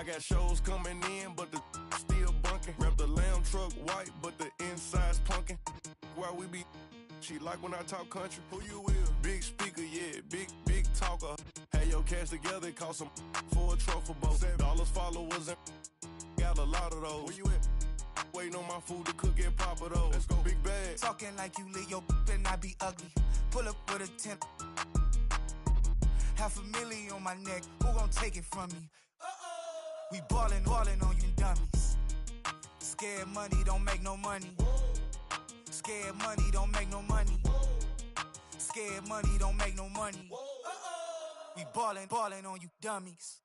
I got shows coming in, but the still bunking. Rep the lamb truck white, but the inside's punkin'. While we be, she like when I talk country. Who you with? Big speaker, yeah, big talker. Had your cash together, cost some for a truffle boat. $7 followers and got a lot of those. Where you at? Waiting on my food to cook and pop it over. Let's go, big bag. Talking like you lit your and I be ugly. Pull up with a 10. $500,000 on my neck. Who gon' take it from me? We ballin' on you dummies. Scared money don't make no money. Scared money don't make no money. Scared money don't make no money. We ballin' on you dummies.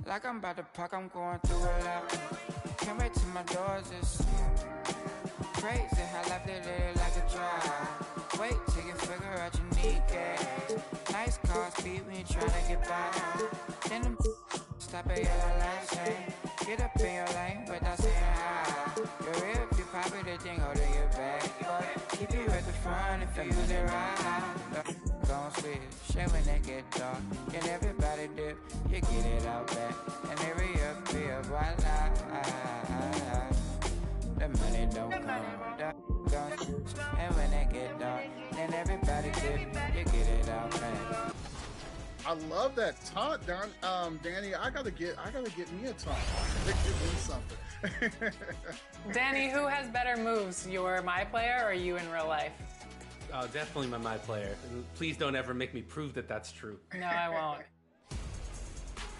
Like I'm about to park, I'm going through a lot. Can't wait till my doors is crazy how life they live it like a drive. Wait till you figure out you need gas. Nice car speed when you tryna get by. Then them stop at yellow light saying, get up in your lane without saying hi. You're real if you pop it, they think hold in your back. But keep you at the front if you use it right. Gon' switch, shit when they get dark. Can everybody dip, you get it out back. And every up, be a voila. The money don't come, and when they get dark, then everybody dip, you get it out back. I love that taunt, Danny. I gotta get me a taunt. Give me something. Danny, who has better moves, your my player or you in real life? Oh, definitely my player. And please don't ever make me prove that that's true. No, I won't.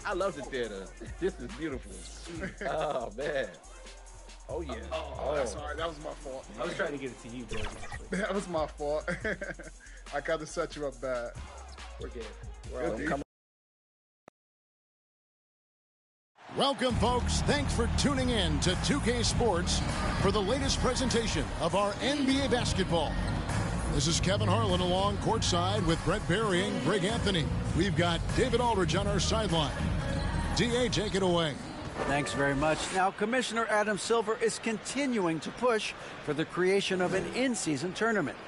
I love the theater. This is beautiful. Oh, man. Oh, yeah. Oh, that's all right. That was my fault. I was trying to get it to you, Jordan. That was my fault. I got to set you up bad. We're good. We're all Welcome, folks. Thanks for tuning in to 2K Sports for the latest presentation of our NBA basketball. This is Kevin Harlan along courtside with Brett Berry and Greg Anthony. We've got David Aldridge on our sideline. DA, take it away. Thanks very much. Now, Commissioner Adam Silver is continuing to push for the creation of an in-season tournament.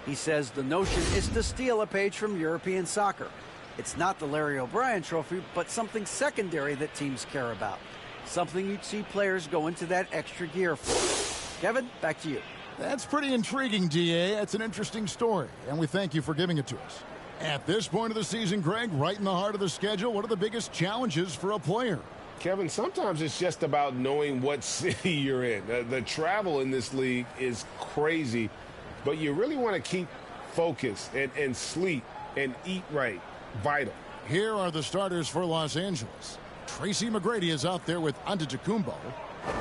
He says the notion is to steal a page from European soccer. It's not the Larry O'Brien Trophy, but something secondary that teams care about. Something you'd see players go into that extra gear for. Kevin, back to you. That's pretty intriguing, DA. That's an interesting story, and we thank you for giving it to us. At this point of the season, Greg, right in the heart of the schedule, what are the biggest challenges for a player? Kevin, sometimes it's just about knowing what city you're in. The travel in this league is crazy, but you really want to keep focused and sleep and eat right. Vital. Here are the starters for Los Angeles. Tracy McGrady is out there with Antetokounmpo.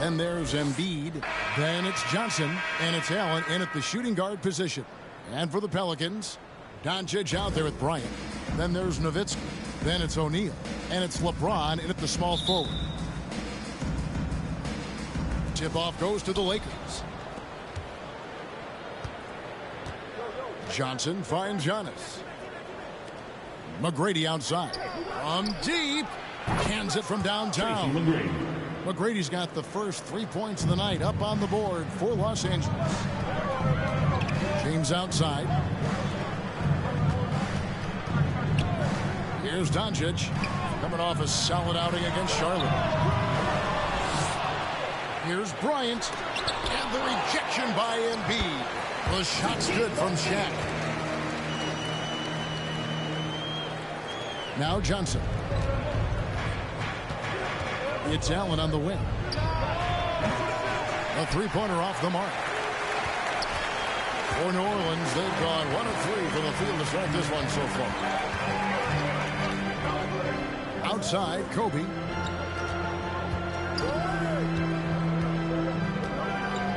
Then there's Embiid. Then it's Johnson. And it's Allen in at the shooting guard position. And for the Pelicans, Doncic out there with Bryant. Then there's Nowitzki. Then it's O'Neal. And it's LeBron in at the small forward. Tip-off goes to the Lakers. Johnson finds Giannis. McGrady outside. From deep. Hands it from downtown. McGrady's got the first 3 points of the night up on the board for Los Angeles. James outside. Here's Doncic. Coming off a solid outing against Charlotte. Here's Bryant. And the rejection by Embiid. The shot's good from Shaq. Now Johnson. It's Allen on the wing. A three-pointer off the mark. For New Orleans, they've gone 1 of 3 from the field to start this one so far. Outside, Kobe.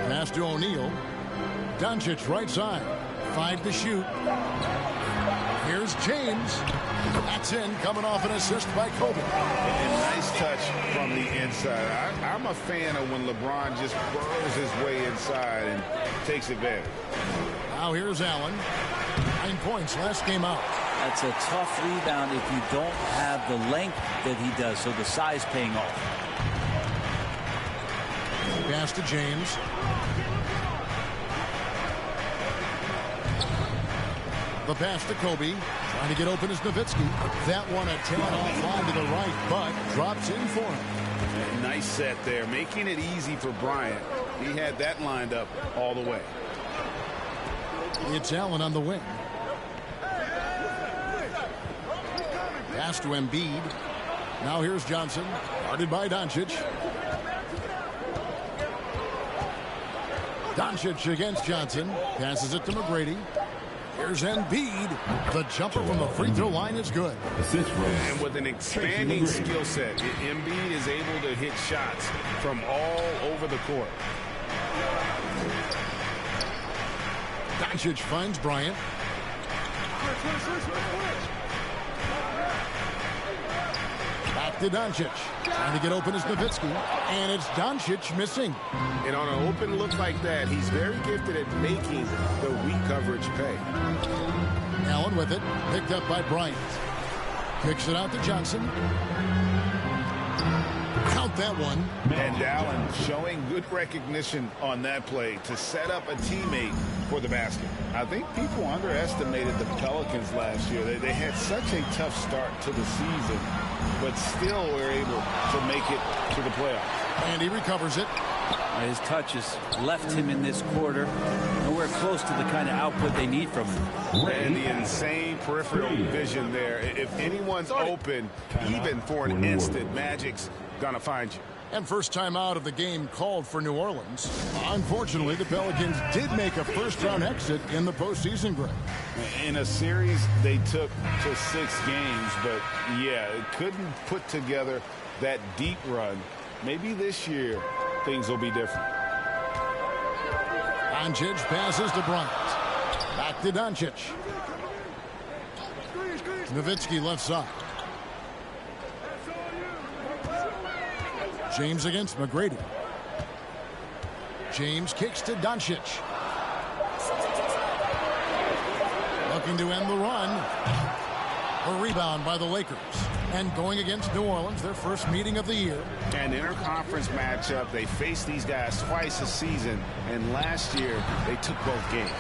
Pass to O'Neal. Doncic right side. 5 to shoot. Here's James. That's in, coming off an assist by Kobe. And nice touch from the inside. I'm a fan of when LeBron just burrows his way inside and takes advantage. Now here's Allen. 9 points last game out. That's a tough rebound if you don't have the length that he does, so the size paying off. Pass to James. The pass to Kobe. Trying to get open is Nowitzki. That one a tad offline to the right, but drops in for him. Nice set there, making it easy for Bryant. He had that lined up all the way. It's Allen on the wing. Pass to Embiid. Now here's Johnson. Guarded by Doncic. Doncic against Johnson. Passes it to McGrady. Here's Embiid. The jumper from the free throw line is good. And with an expanding skill set, Embiid is able to hit shots from all over the court. Doncic finds Bryant. Back to Doncic. Trying to get open is Nowitzki. And it's Doncic missing. And on an open look like that, he's very gifted at making the weak coverage pay. Allen with it. Picked up by Bryant. Kicks it out to Johnson. Count that one. And Allen showing good recognition on that play to set up a teammate for the basket. I think people underestimated the Pelicans last year. They had such a tough start to the season, but still were able to make it to the playoffs. And he recovers it. His touch has left him in this quarter. Nowhere close to the kind of output they need from him. And the insane peripheral vision there. If anyone's open, even for an instant, Magic's gonna find you. And first time out of the game called for New Orleans. Unfortunately, the Pelicans did make a first-round exit in the postseason, Greg. In a series they took to 6 games, but yeah, it couldn't put together that deep run. Maybe this year things will be different. Doncic passes to Bryant. Back to Doncic. Nowitzki left side. James against McGrady. James kicks to Doncic. Looking to end the run. A rebound by the Lakers. And going against New Orleans, their first meeting of the year. An interconference matchup. They faced these guys twice a season, and last year they took both games.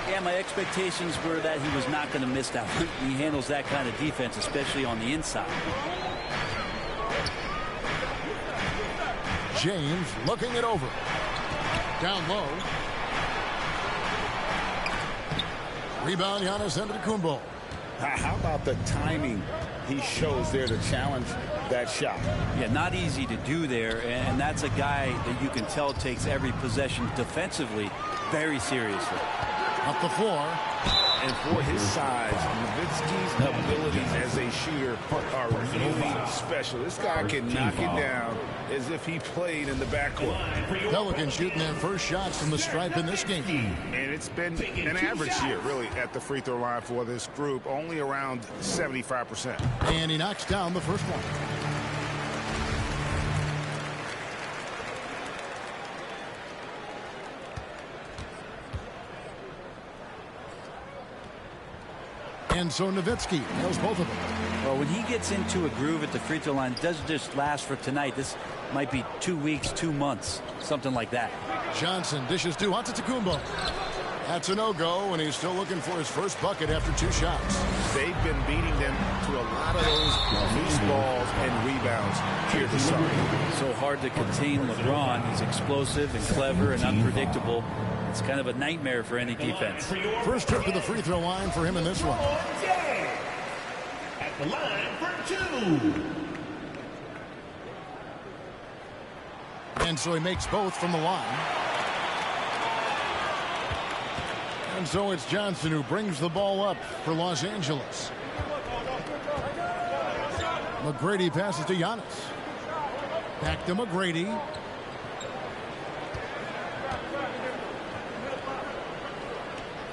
Yeah, my expectations were that he was not going to miss that one. He handles that kind of defense, especially on the inside. James looking it over. Down low. Rebound, Giannis Antetokounmpo. How about the timing he shows there to challenge that shot? Yeah, not easy to do there, and that's a guy that you can tell takes every possession defensively very seriously. Up the floor. And for his size, Nowitzki's abilities as a shooter are really special. This guy can knock it down as if he played in the backcourt. Pelicans shooting their first shots from the stripe in this game. And it's been an average year, really, at the free throw line for this group, only around 75%. And he knocks down the first one. And so Nowitzki nails both of them. Well, when he gets into a groove at the free throw line, it doesn't just last for tonight. This might be 2 weeks, 2 months, something like that. Johnson dishes to Antetokounmpo. That's a no-go, and he's still looking for his first bucket after 2 shots. They've been beating them to a lot of those loose balls and rebounds here to start. So hard to contain LeBron. He's explosive and clever and unpredictable. It's kind of a nightmare for any defense. First trip to the free throw line for him in this one. At the line for 2. And so he makes both from the line. And so it's Johnson who brings the ball up for Los Angeles. McGrady passes to Giannis. Back to McGrady.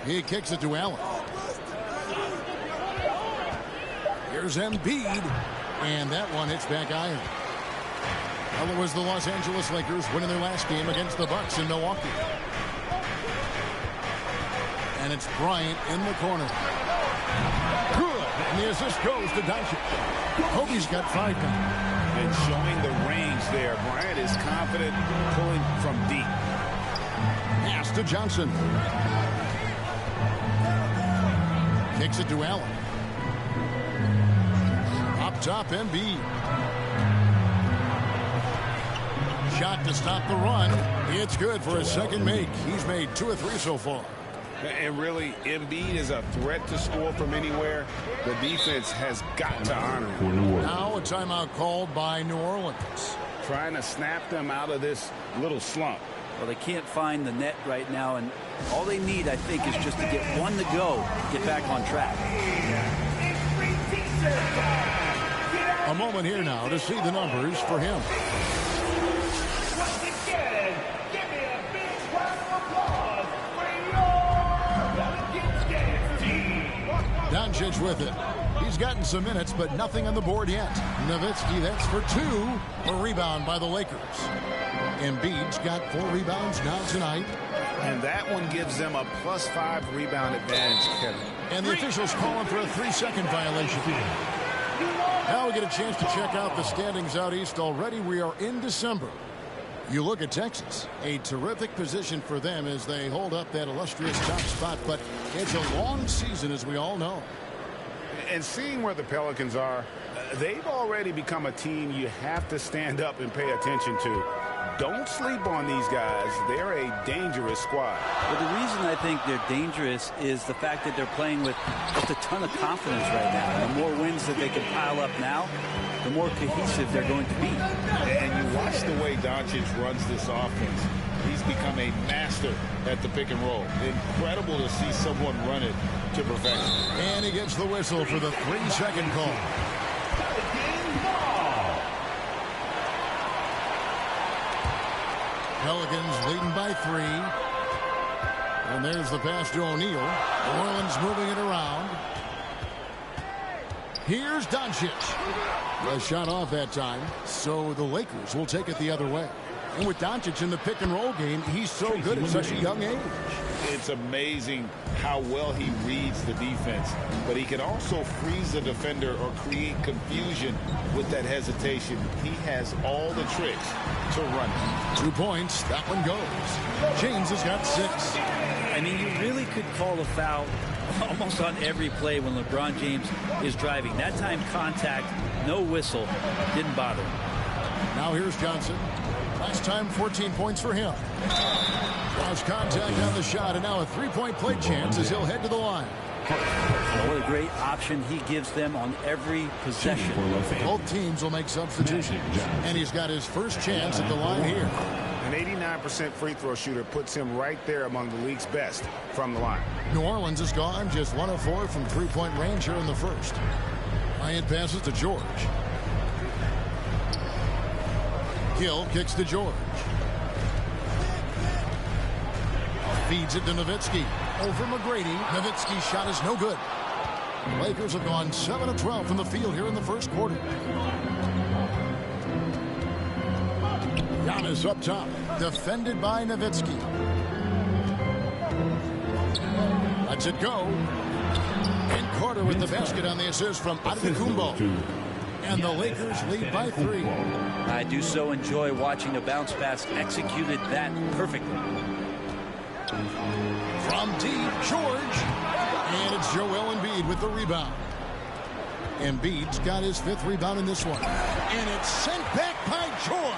He kicks it to Allen. Here's Embiid. And that one hits back iron. Well, it was the Los Angeles Lakers winning their last game against the Bucks in Milwaukee. And it's Bryant in the corner. Good. And the assist goes to Doncic. Kobe's got 5 now. And showing the range there. Bryant is confident pulling from deep. Pass to Johnson. Kicks it to Allen. Up top, Embiid. Shot to stop the run. It's good for a second make. He's made 2 of 3 so far. And really, Embiid is a threat to score from anywhere. The defense has got to honor him. Now a timeout called by New Orleans. Trying to snap them out of this little slump. Well, they can't find the net right now, and all they need, I think, is just to get one to go, get back on track. A moment here now to see the numbers for him. Doncic with it. He's gotten some minutes, but nothing on the board yet. Nowitzki, that's for 2. A rebound by the Lakers. Embiid's got 4 rebounds now tonight. And that one gives them a +5 rebound advantage, Kevin. And the officials calling for a 3-second violation. Now we get a chance to check out the standings out east already. We are in December. You look at Texas, a terrific position for them as they hold up that illustrious top spot, but it's a long season, as we all know. And seeing where the Pelicans are, they've already become a team you have to stand up and pay attention to. Don't sleep on these guys. They're a dangerous squad. Well, the reason I think they're dangerous is the fact that they're playing with just a ton of confidence right now. The more wins that they can pile up now, the more cohesive they're going to be. And you watch the way Doncic runs this offense. He's become a master at the pick and roll. Incredible to see someone run it to perfection. And he gets the whistle for the 3-second call. Pelicans leading by 3. And there's the pass to O'Neal. New Orleans moving it around. Here's Doncic. A shot off that time, so the Lakers will take it the other way. And with Doncic in the pick and roll game, he's so good at such a young age. It's amazing how well he reads the defense, but he can also freeze the defender or create confusion with that hesitation. He has all the tricks to run it. 2 points, that one goes. James has got 6. I mean, you really could call a foul almost on every play when LeBron James is driving. That time contact, no whistle, didn't bother him. Now here's Johnson. Last time 14 points for him. Lost contact on the shot, and now a 3-point play chance as he'll head to the line. What a great option he gives them on every possession. Both teams will make substitutions, and he's got his first chance at the line here. An 89% free throw shooter puts him right there among the league's best from the line. New Orleans is gone, just 1 of 4 from 3-point range here in the first. Bryant passes to George. Hill kicks to George. Feeds it to Nowitzki. Over McGrady. Nowitzki's shot is no good. The Lakers have gone 7 of 12 from the field here in the first quarter. Giannis up top. Defended by Nowitzki. Lets it go. And Carter with the basket on the assist from Antetokounmpo. And the Lakers lead by 3. I do so enjoy watching a bounce pass executed that perfectly. From deep, George. And it's Joel Embiid with the rebound. Embiid's got his 5th rebound in this one. And it's sent back by George.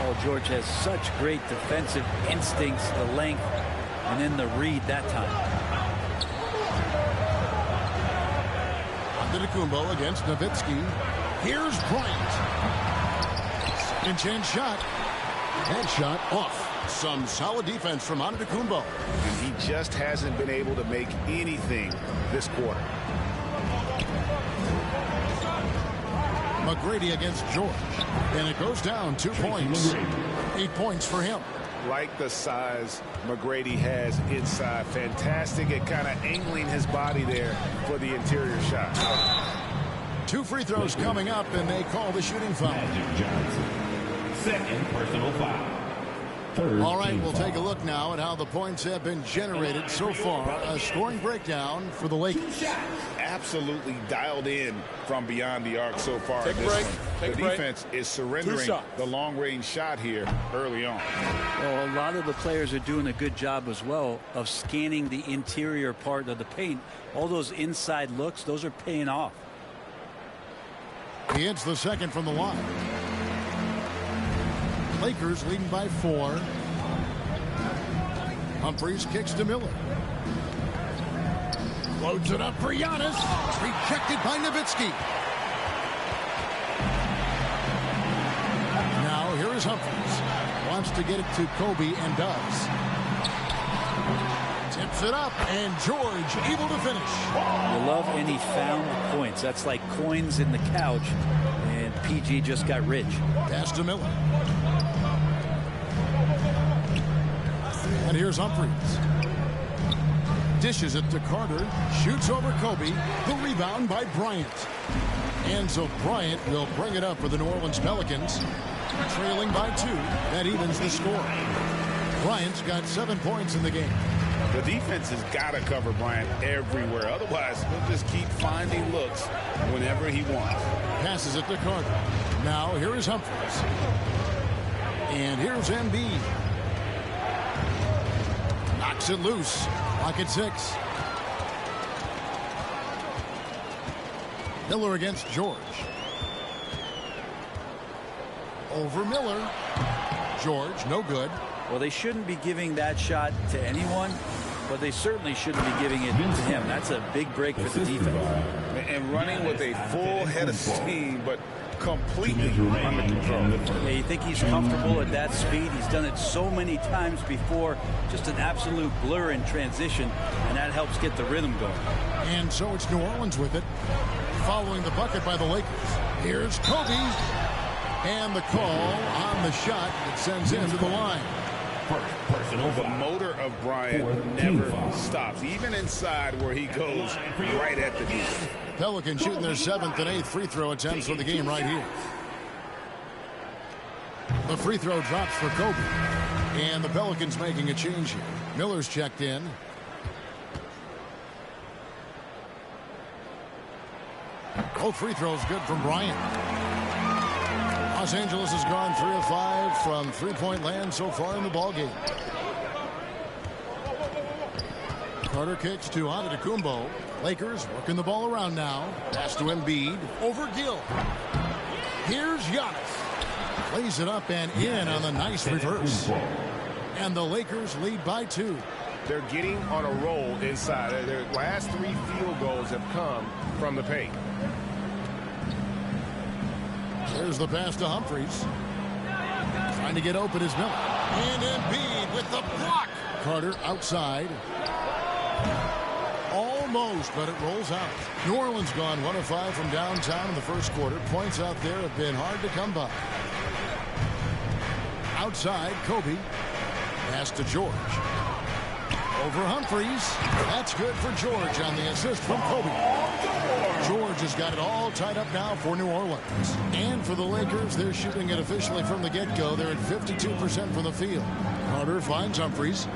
Oh, George has such great defensive instincts, the length, and then the read that time. Antetokounmpo against Nowitzki. Here's Bryant. Second chance shot. That shot off. Some solid defense from Antetokounmpo. And he just hasn't been able to make anything this quarter. McGrady against George. And it goes down 2 points. 8 points for him. Like the size McGrady has inside. Fantastic at kind of angling his body there for the interior shot. 2 free throws coming up, and they call the shooting foul. Magic Johnson. Second personal foul. All right, we'll take a look now at how the points have been generated so far. A scoring breakdown for the Lakers. Absolutely dialed in from beyond the arc so far. Take a break. The defense is surrendering the long-range shot here early on. Well, a lot of the players are doing a good job as well of scanning the interior part of the paint. All those inside looks, those are paying off. He hits the second from the line. Lakers leading by 4. Humphries kicks to Miller. Loads it up for Giannis. Rejected by Nowitzki. Now here is Humphries. Wants to get it to Kobe and does. Tips it up, and George able to finish. You love any found points. That's like coins in the couch, and PG just got rich. Pass to Miller. And here's Humphries. Dishes it to Carter. Shoots over Kobe. The rebound by Bryant. And so Bryant will bring it up for the New Orleans Pelicans. Trailing by 2. That evens the score. Bryant's got 7 points in the game. The defense has got to cover Bryant everywhere. Otherwise, he'll just keep finding looks whenever he wants. Passes it to Carter. Now here is Humphries. And here's Embiid. Knocks it loose. Clock at 6. Miller against George. Over Miller. George, no good. Well, they shouldn't be giving that shot to anyone, but they certainly shouldn't be giving it to him. That's a big break for the defense. And running with a full head of steam, but completely under control. Yeah, you think he's comfortable at that speed? He's done it so many times before. Just an absolute blur in transition, and that helps get the rhythm going. And so it's New Orleans with it, following the bucket by the Lakers. Here's Kobe. And the call on the shot that sends him to the line. The motor of Bryant never stops, even inside where he goes right at the knee. Pelicans shooting their 7th and 8th free throw attempts for the game right here. The free throw drops for Kobe. And the Pelicans making a change here. Miller's checked in. Both free throws good from Bryant. Los Angeles has gone 3 of 5 from three-point land so far in the ballgame. Carter kicks to Antetokounmpo. Lakers working the ball around now. Pass to Embiid. Over Gill. Here's Giannis. Plays it up and in on the nice reverse. And the Lakers lead by 2. They're getting on a roll inside. Their last 3 field goals have come from the paint. There's the pass to Humphries. Trying to get open is Miller. And Embiid with the block. Carter outside. Almost, but it rolls out. New Orleans gone 1 of 5 from downtown in the first quarter. Points out there have been hard to come by. Outside, Kobe. Pass to George. Over Humphries. That's good for George on the assist from Kobe. George has got it all tied up now for New Orleans. And for the Lakers, they're shooting it officially from the get-go. They're at 52% from the field. Carter finds Humphries.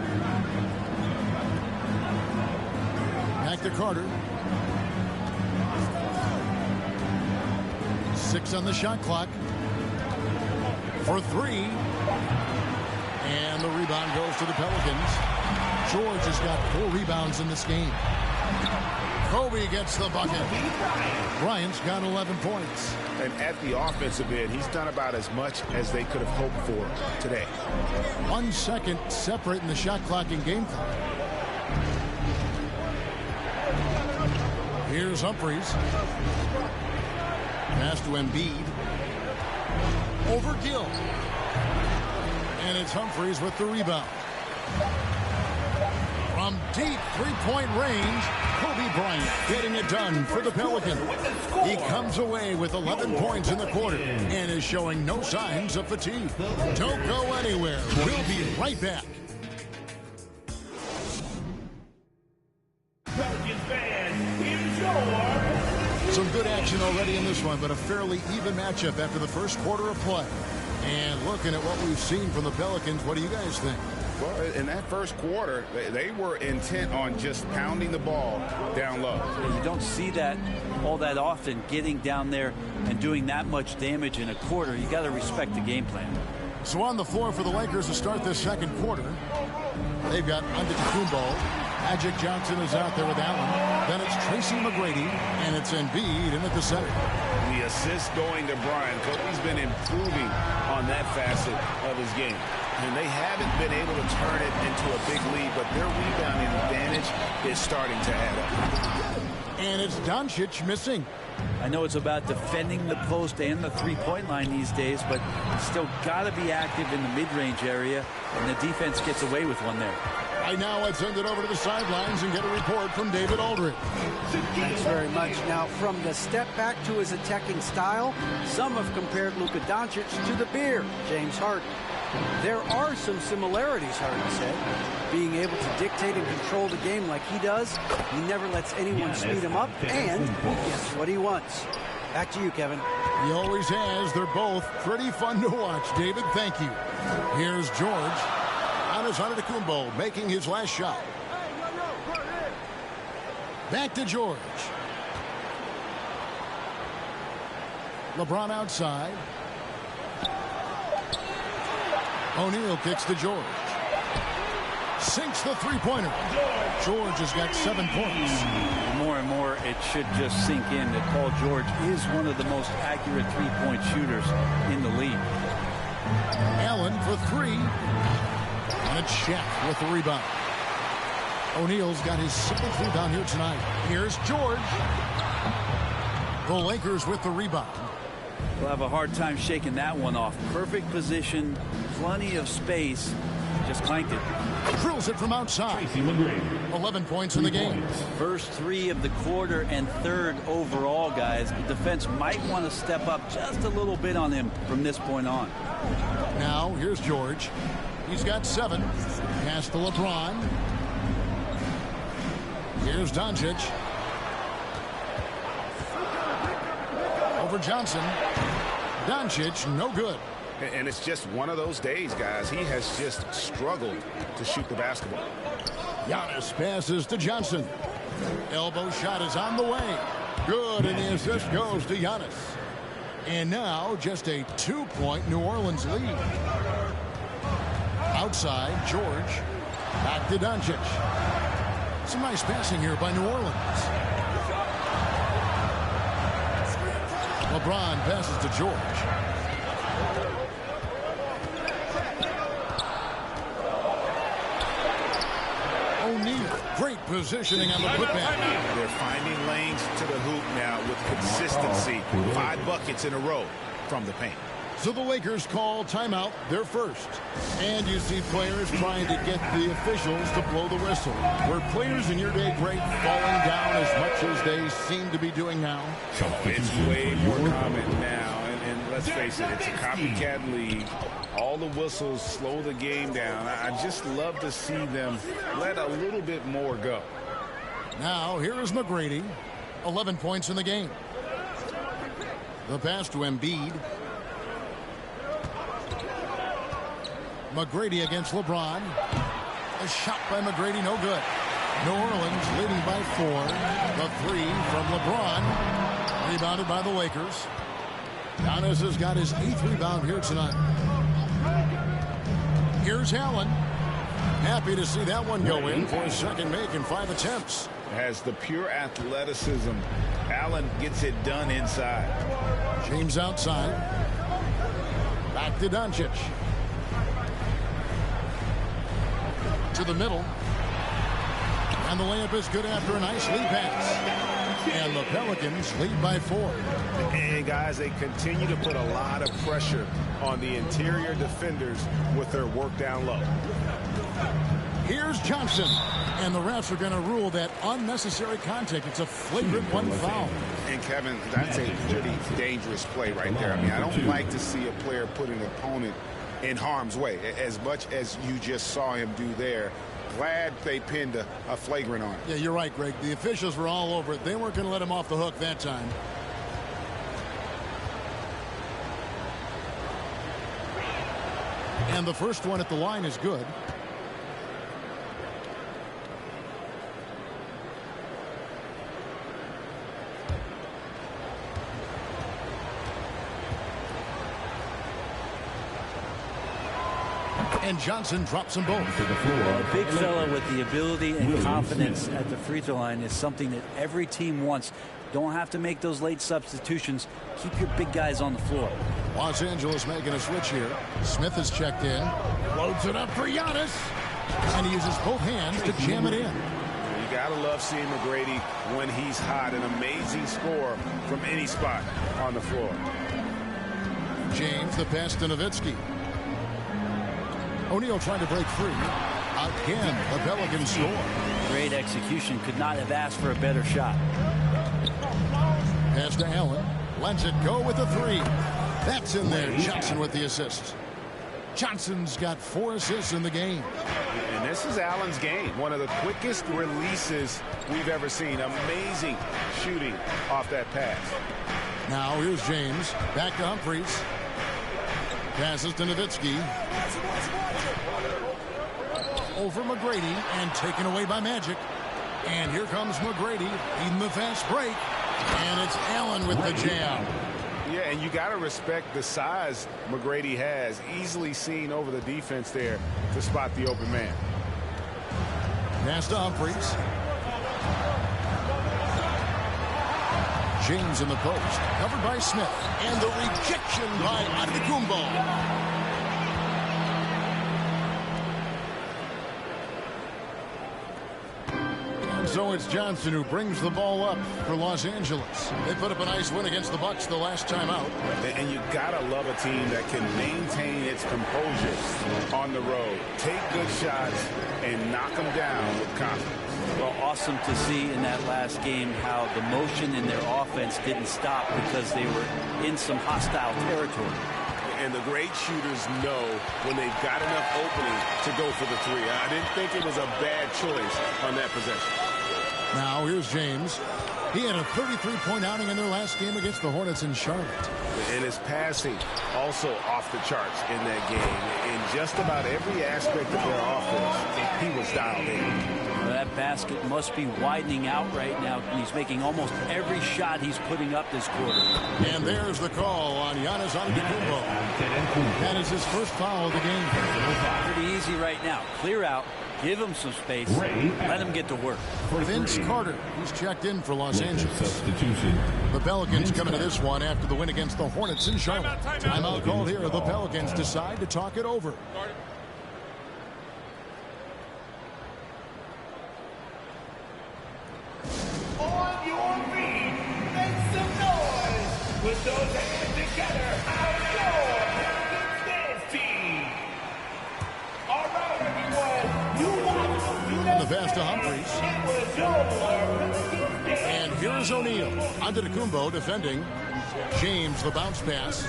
Back to Carter. 6 on the shot clock. For 3. And the rebound goes to the Pelicans. George has got 4 rebounds in this game. Kobe gets the bucket. Bryant's got 11 points. And at the offensive end, he's done about as much as they could have hoped for today. 1 second separating the shot clock and game clock. Here's Humphries. Pass to Embiid. Over Gill. And it's Humphries with the rebound. From deep three-point range, Kobe Bryant getting it done for the Pelicans. He comes away with 11 points in the quarter and is showing no signs of fatigue. Don't go anywhere. We'll be right back. Some good action already in this one, but a fairly even matchup after the first quarter of play. And looking at what we've seen from the Pelicans, what do you guys think? Well, in that first quarter, they were intent on just pounding the ball down low. You don't see that all that often, getting down there and doing that much damage in a quarter. You got to respect the game plan. So on the floor for the Lakers to start this second quarter, they've got Antetokounmpo. Magic Johnson is out there with Allen. Then it's Tracy McGrady, and it's Embiid in at the center. The assist going to Brian. Kobe's been improving on that facet of his game. And they haven't been able to turn it into a big lead, but their rebounding advantage is starting to add up. And it's Doncic missing. I know it's about defending the post and the three-point line these days, but still got to be active in the mid-range area, and the defense gets away with one there. Right now, let's send it over to the sidelines and get a report from David Aldridge. Thanks very much. Now, from the step back to his attacking style, some have compared Luka Doncic to the bear, James Harden. There are some similarities, Harden said. Being able to dictate and control the game like he does, he never lets anyone speed him up, and he gets what he wants. Back to you, Kevin. He always has. They're both pretty fun to watch. David, thank you. Here's George. Antetokounmpo making his last shot. Back to George. LeBron outside. O'Neal kicks to George. Sinks the three-pointer. George has got 7 points. More and more, it should just sink in that Paul George is one of the most accurate three-point shooters in the league. Allen for 3. And it's Shaq with the rebound. O'Neal's got his 7th rebound here tonight. Here's George. The Lakers with the rebound. We'll have a hard time shaking that one off. Perfect position, plenty of space. Just clanked it. Drills it from outside. 11 points in the game. First 3 of the quarter and 3rd overall, guys. The defense might want to step up just a little bit on him from this point on. Now, here's George. He's got 7. Pass to LeBron. Here's Doncic. Over Johnson. Doncic, no good. And it's just one of those days, guys. He has just struggled to shoot the basketball. Giannis passes to Johnson. Elbow shot is on the way. Good, and the assist goes to Giannis. And now just a 2-point New Orleans lead. Outside, George. Back to Doncic. Some nice passing here by New Orleans. LeBron passes to George. O'Neal, great positioning on the putback. They're finding lanes to the hoop now with consistency. 5 buckets in a row from the paint. So the Lakers call timeout, their first. And you see players trying to get the officials to blow the whistle. Were players in your day, Greg, falling down as much as they seem to be doing now? It's way more common now. And let's face it, it's a copycat league. All the whistles slow the game down. I just love to see them let a little bit more go. Now, here is McGrady. 11 points in the game. The pass to Embiid. McGrady against LeBron. A shot by McGrady, no good. New Orleans leading by 4. The 3 from LeBron. Rebounded by the Lakers. Giannis has got his 8th rebound here tonight. Here's Allen. Happy to see that one go in for his second make in 5 attempts. Has the pure athleticism. Allen gets it done inside. James outside. Back to Doncic. To the middle. And the layup is good after a nice lead pass. And the Pelicans lead by 4. And guys, they continue to put a lot of pressure on the interior defenders with their work down low. Here's Johnson. And the refs are going to rule that unnecessary contact. It's a flagrant 1 foul. And Kevin, that's a pretty dangerous play right there. I mean, I don't like to see a player put an opponent in harm's way as much as you just saw him do there. Glad they pinned a flagrant on him. Yeah, you're right, Greg. The officials were all over it. They weren't going to let him off the hook that time. And the first one at the line is good. And Johnson drops them both. A big fella with the ability and confidence at the free throw line is something that every team wants. Don't have to make those late substitutions. Keep your big guys on the floor. Los Angeles making a switch here. Smith is checked in. Loads it up for Giannis. And he uses both hands to jam it in. You got to love seeing McGrady when he's hot. An amazing score from any spot on the floor. James, the pass to Nowitzki. O'Neal trying to break free. Again, the Pelicans score. Great execution. Could not have asked for a better shot. Pass to Allen. Lets it go with the three. That's in there. Johnson with the assist. Johnson's got 4 assists in the game. And this is Allen's game. One of the quickest releases we've ever seen. Amazing shooting off that pass. Now here's James. Back to Humphries. Passes to Nowitzki. Over McGrady and taken away by Magic. And here comes McGrady leading the fast break. And it's Allen with the jam. Yeah, and you got to respect the size McGrady has. Easily seen over the defense there to spot the open man. Pass to Humphries. James in the post. Covered by Smith. And the rejection by Antetokounmpo. So it's Johnson who brings the ball up for Los Angeles. They put up a nice win against the Bucks the last time out. And you gotta love a team that can maintain its composure on the road. Take good shots and knock them down with confidence. Well, awesome to see in that last game how the motion in their offense didn't stop because they were in some hostile territory. And the great shooters know when they've got enough opening to go for the three. I didn't think it was a bad choice on that possession. Now here's James. He had a 33-point outing in their last game against the Hornets in Charlotte. And his passing also off the charts in that game. In just about every aspect of their offense, he was dialed in. That basket must be widening out right now. He's making almost every shot he's putting up this quarter. And there's the call on Giannis Antetokounmpo. That is his first foul of the game. Pretty easy right now. Clear out. Give him some space. Let him get to work. Vince Carter, he's checked in for Los Angeles. The Pelicans coming to this one after the win against the Hornets in Charlotte. Timeout called here. The Pelicans decide to talk it over. On your feet, make some noise with those hands together. Out your Pelicans dance team. All right, everyone, you want to do that. The pass to Humphries. And here's O'Neal. Antetokounmpo defending. James, the bounce pass.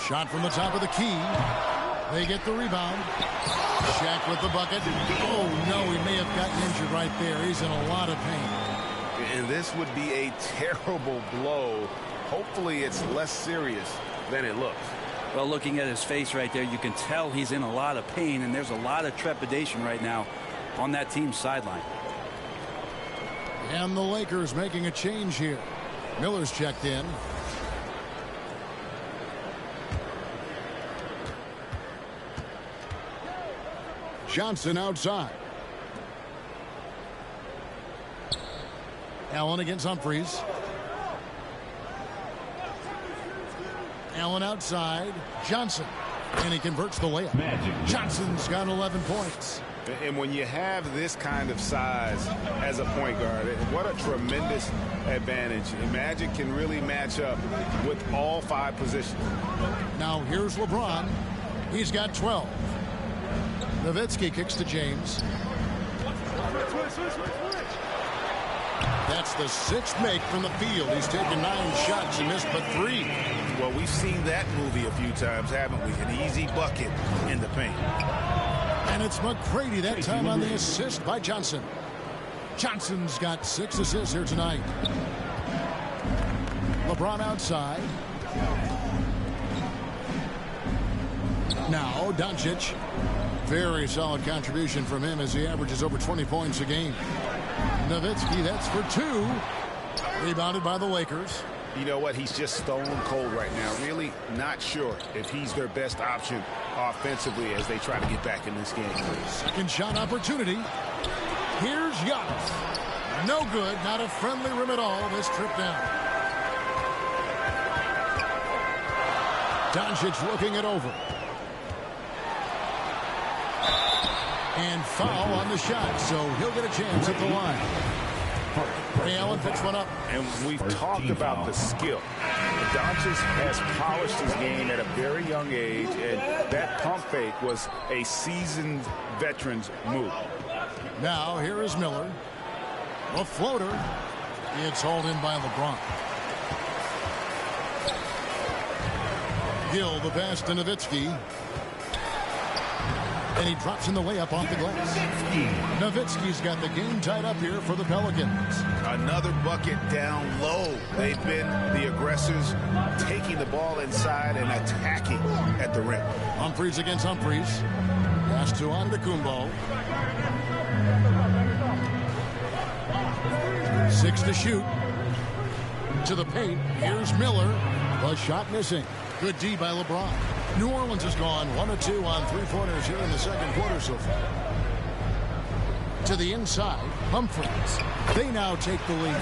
Shot from the top of the key. They get the rebound. Shaq with the bucket. Oh, no, he may have gotten injured right there. He's in a lot of pain. And this would be a terrible blow. Hopefully it's less serious than it looks. Well, looking at his face right there, you can tell he's in a lot of pain, and there's a lot of trepidation right now on that team's sideline. And the Lakers making a change here. Miller's checked in. Johnson outside. Allen against Humphries. Allen outside. Johnson. And he converts the layup. Johnson's got 11 points. And when you have this kind of size as a point guard, what a tremendous advantage. Magic can really match up with all 5 positions. Now here's LeBron. He's got 12. Nowitzki kicks to James. That's the 6th make from the field. He's taken 9 shots and missed but 3. Well, we've seen that movie a few times, haven't we? An easy bucket in the paint. And it's McGrady that time on the assist by Johnson. Johnson's got 6 assists here tonight. LeBron outside. Now, Doncic. Very solid contribution from him as he averages over 20 points a game. Nowitzki, that's for 2. Rebounded by the Lakers. You know what? He's just stone cold right now. Really not sure if he's their best option offensively as they try to get back in this game. Second shot opportunity. Here's Giannis. No good. Not a friendly rim at all this trip down. Doncic looking it over. And foul on the shot, so he'll get a chance at the line. Ray Allen picks one up. And we've talked about the skill. Doncic has polished his game at a very young age, and that pump fake was a seasoned veteran's move. Now, here is Miller. A floater. It's hauled in by LeBron. Gill, the pass to Nowitzki. And he drops in the layup off the glass. Nowitzki's got the game tied up here for the Pelicans. Another bucket down low. They've been the aggressors, taking the ball inside and attacking at the rim. Humphries against Humphries. Pass to Antetokounmpo. 6 to shoot. To the paint. Here's Miller. The shot missing. Good D by LeBron. New Orleans has gone 1 of 2 on 3-pointers here in the second quarter so far. To the inside, Humphries. They now take the lead.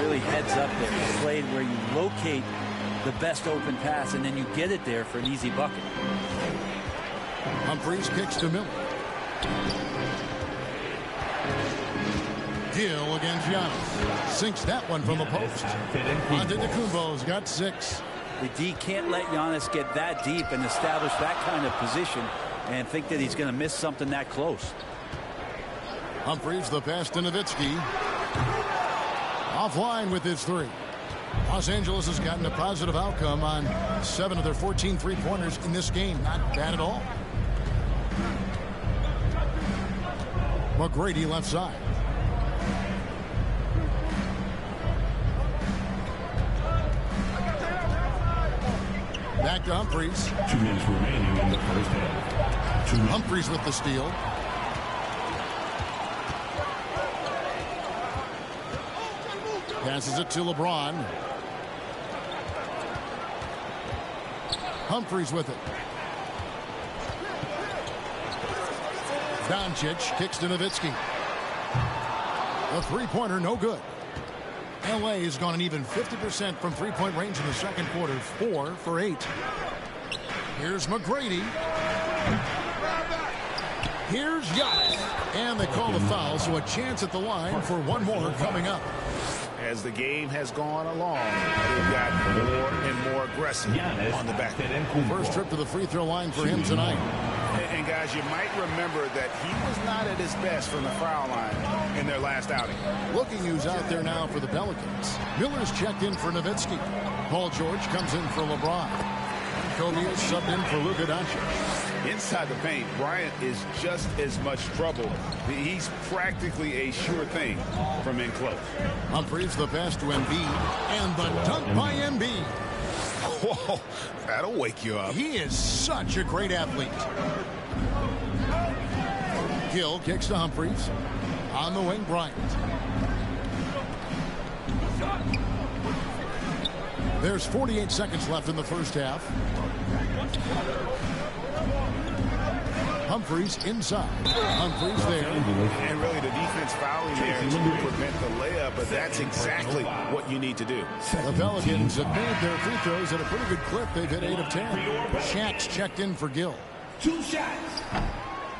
Really heads up there. Played where you locate the best open pass and then you get it there for an easy bucket. Humphries kicks to Miller. Gill against Giannis. Sinks that one from the post. Antetokounmpo's got 6. The D can't let Giannis get that deep and establish that kind of position and think that he's going to miss something that close. Humphries, the pass to Nowitzki. Offline with his 3. Los Angeles has gotten a positive outcome on 7 of their 14 3-pointers in this game. Not bad at all. McGrady left side. Back to Humphries. 2 minutes remaining in the first half. Humphries with the steal. Passes it to LeBron. Humphries with it. Doncic kicks to Nowitzki. A 3-pointer, no good. L.A. has gone an even 50% from 3-point range in the second quarter. 4 for 8. Here's McGrady. Here's Giannis. And they call the foul, so a chance at the line for one more coming up. As the game has gone along, they've got more and more aggressive on the back. First trip to the free throw line for him tonight. And guys, you might remember that he was not at his best from the foul line in their last outing. Looking who's out there now for the Pelicans. Miller's checked in for Nowitzki. Paul George comes in for LeBron. Kobe is subbed in for Luka Doncic. Inside the paint, Bryant is just as much trouble. He's practically a sure thing from in close. Humphries the pass to Embiid. And the dunk by Embiid. Whoa, that'll wake you up. He is such a great athlete. Gill kicks to Humphries. On the wing, Bryant. There's 48 seconds left in the first half. Humphries inside. Humphries there. And really the defense fouling there to prevent the layup, but that's exactly what you need to do. The Pelicans have made their free throws at a pretty good clip. They've hit 8 of 10. Shaq's checked in for Gill. 2 shots.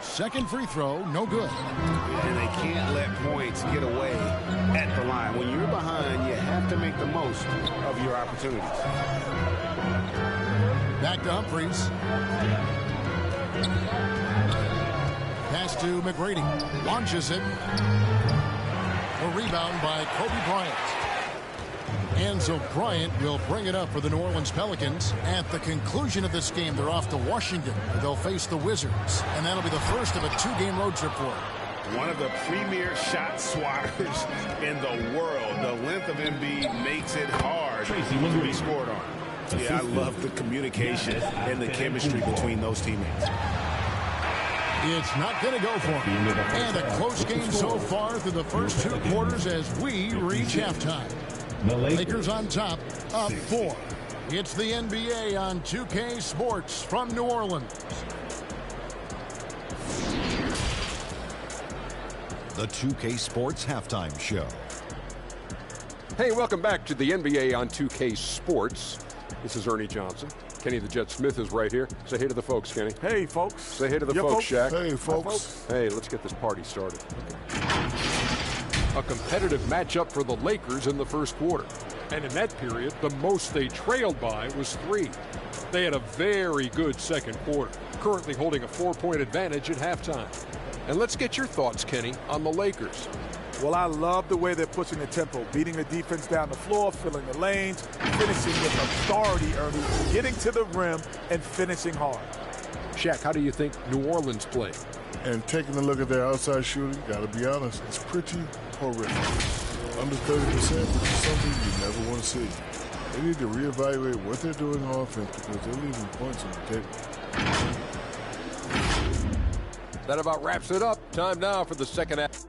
Second free throw, no good. And they can't let points get away at the line. When you're behind, you have to make the most of your opportunities. Back to Humphries. Pass to McGrady. Launches it. A rebound by Kobe Bryant. And so Bryant will bring it up for the New Orleans Pelicans. At the conclusion of this game, they're off to Washington. They'll face the Wizards. And that'll be the first of a 2-game road trip for them. One of the premier shot swatters in the world. The length of Embiid makes it hard to be scored on. Yeah, I love the communication and the chemistry between those teammates. It's not going to go for him. And a close game so far through the first 2 quarters as we reach halftime. The Lakers on top, up 4. It's the NBA on 2K Sports from New Orleans. The 2K Sports Halftime Show. Hey, welcome back to the NBA on 2K Sports. This is Ernie Johnson. Kenny the Jet Smith is right here. Say hey to the folks, Kenny. Hey, folks. Say hey to the folks, Shaq. Hey, folks. Hey, let's get this party started. A competitive matchup for the Lakers in the first quarter. And in that period, the most they trailed by was 3. They had a very good second quarter, currently holding a 4-point advantage at halftime. And let's get your thoughts, Kenny, on the Lakers. Well, I love the way they're pushing the tempo, beating the defense down the floor, filling the lanes, finishing with authority, Ernie, getting to the rim and finishing hard. Shaq, how do you think New Orleans played? And taking a look at their outside shooting, gotta be honest, it's pretty horrific. Under 30%, which is something you never want to see. They need to reevaluate what they're doing on offense because they're leaving points on the table. That about wraps it up. Time now for the second half.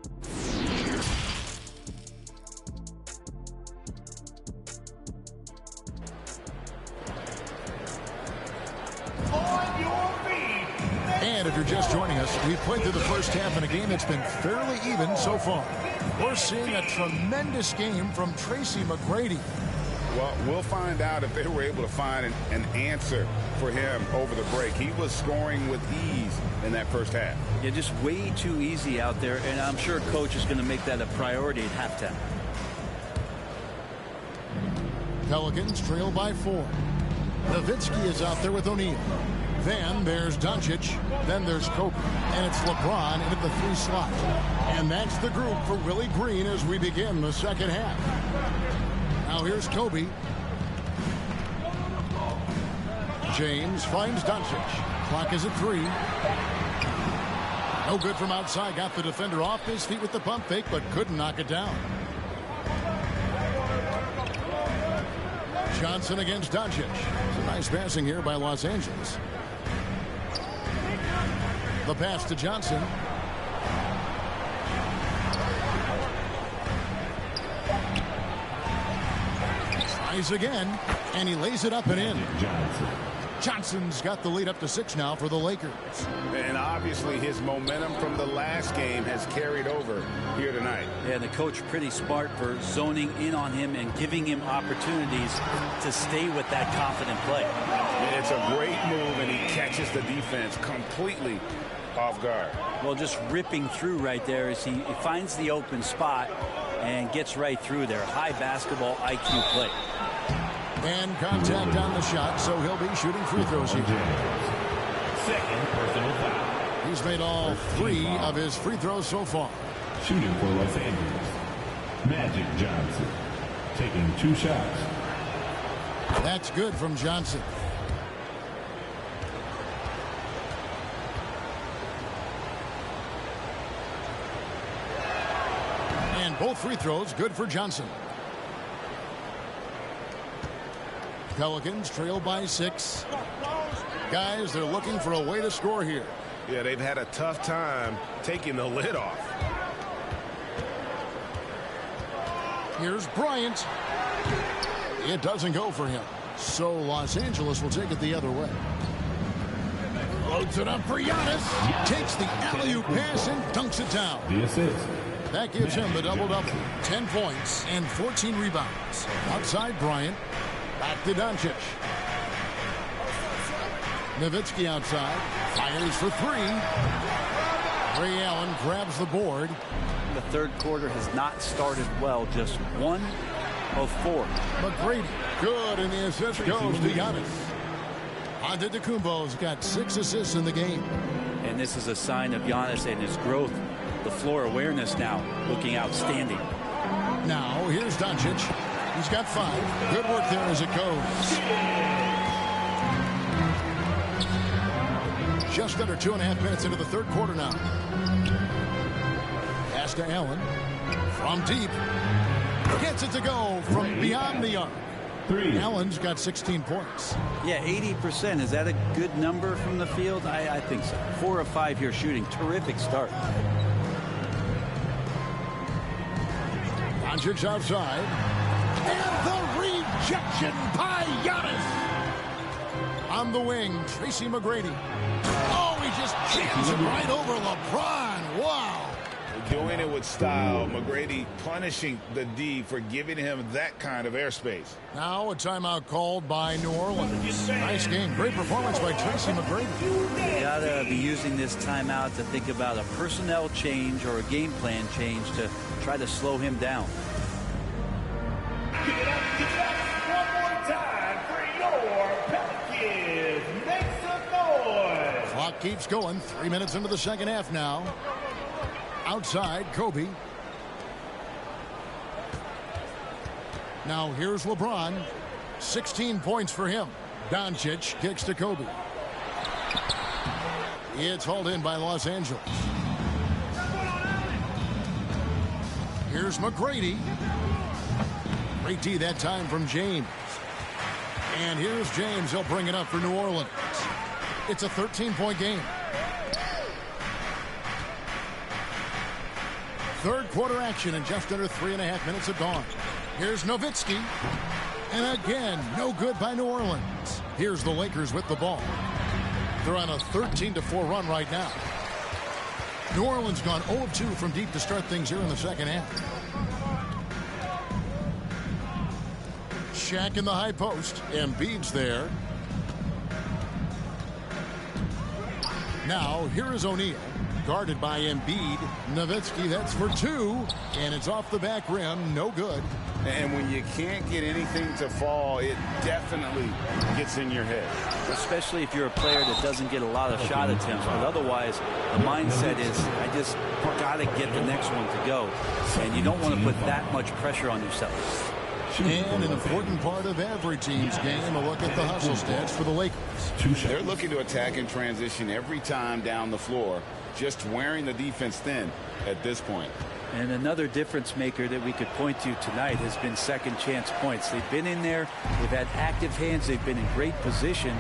And if you're just joining us, we've played through the first half in a game that's been fairly even so far. We're seeing a tremendous game from Tracy McGrady. Well, we'll find out if they were able to find an answer for him over the break. He was scoring with ease in that first half. Yeah, just way too easy out there, and I'm sure Coach is going to make that a priority at halftime. Pelicans trail by 4. Nowitzki is out there with O'Neal. Then there's Doncic. Then there's Kobe. And it's LeBron into the 3 slot. And that's the group for Willie Green as we begin the second half. Now here's Kobe. James finds Doncic. Clock is at 3. No good from outside. Got the defender off his feet with the pump fake, but couldn't knock it down. Johnson against Doncic. Some nice passing here by Los Angeles. The pass to Johnson. Tries again, and he lays it up and in. Johnson's got the lead up to 6 now for the Lakers. And obviously his momentum from the last game has carried over here tonight. Yeah, the coach pretty smart for zoning in on him and giving him opportunities to stay with that confident play. And it's a great move, and he catches the defense completely off guard. Well, just ripping through right there as he finds the open spot and gets right through there. High basketball IQ play. And contact on the shot, so he'll be shooting free throws here. Second personal foul. He's made all 3 of his free throws so far. Shooting for Los Angeles, Magic Johnson, taking 2 shots. That's good from Johnson. And both free throws good for Johnson. Pelicans trail by 6. Guys, they're looking for a way to score here. Yeah, they've had a tough time taking the lid off. Here's Bryant. It doesn't go for him. So Los Angeles will take it the other way. Loads it up for Giannis. Takes the alley-oop pass and dunks it down. The assist. That gives him the double-double. 10 points and 14 rebounds. Outside Bryant. Back to Doncic. Nowitzki outside. Fires for 3. Ray Allen grabs the board. The third quarter has not started well. Just 1 of 4. McGrady. Good, and the assist goes to Giannis. Antetokounmpo's got 6 assists in the game. And this is a sign of Giannis and his growth. The floor awareness now looking outstanding. Now here's Doncic. He's got 5. Good work there as it goes. Just under 2.5 minutes into the third quarter now. Pass to Allen. From deep. Gets it to go from beyond the arc. Allen's got 16 points. Yeah, 80%. Is that a good number from the field? I think so. 4 of 5 here shooting. Terrific start. Doncic outside. And the rejection by Giannis. On the wing, Tracy McGrady. Oh, he just jams it right over LeBron. Wow. Doing it with style. McGrady punishing the D for giving him that kind of airspace. Now a timeout called by New Orleans. Nice game. Great performance by Tracy McGrady. You gotta be using this timeout to think about a personnel change or a game plan change to try to slow him down. Give it up one more time for your Pelicans. Make some noise. Clock keeps going. 3 minutes into the second half now. Outside, Kobe. Now here's LeBron. 16 points for him. Doncic kicks to Kobe. It's hauled in by Los Angeles. Here's McGrady. Great D that time from James. And here's James. He'll bring it up for New Orleans. It's a 13-point game. Third quarter action in just under 3.5 minutes have gone. Here's Nowitzki. And again, no good by New Orleans. Here's the Lakers with the ball. They're on a 13-4 run right now. New Orleans gone 0 of 2 from deep to start things here in the second half. Shaq in the high post. Embiid's there. Now, here is O'Neal. Guarded by Embiid. Nowitzki, that's for 2. And it's off the back rim. No good. And when you can't get anything to fall, it definitely gets in your head. Especially if you're a player that doesn't get a lot of shot attempts. But otherwise, the mindset is, I just got to get the next one to go. And you don't want to put that much pressure on yourself. And an important part of every team's game, a look at the hustle stats for the Lakers. They're looking to attack in transition every time down the floor, just wearing the defense thin at this point. And another difference maker that we could point to tonight has been second chance points. They've been in there. They've had active hands. They've been in great position.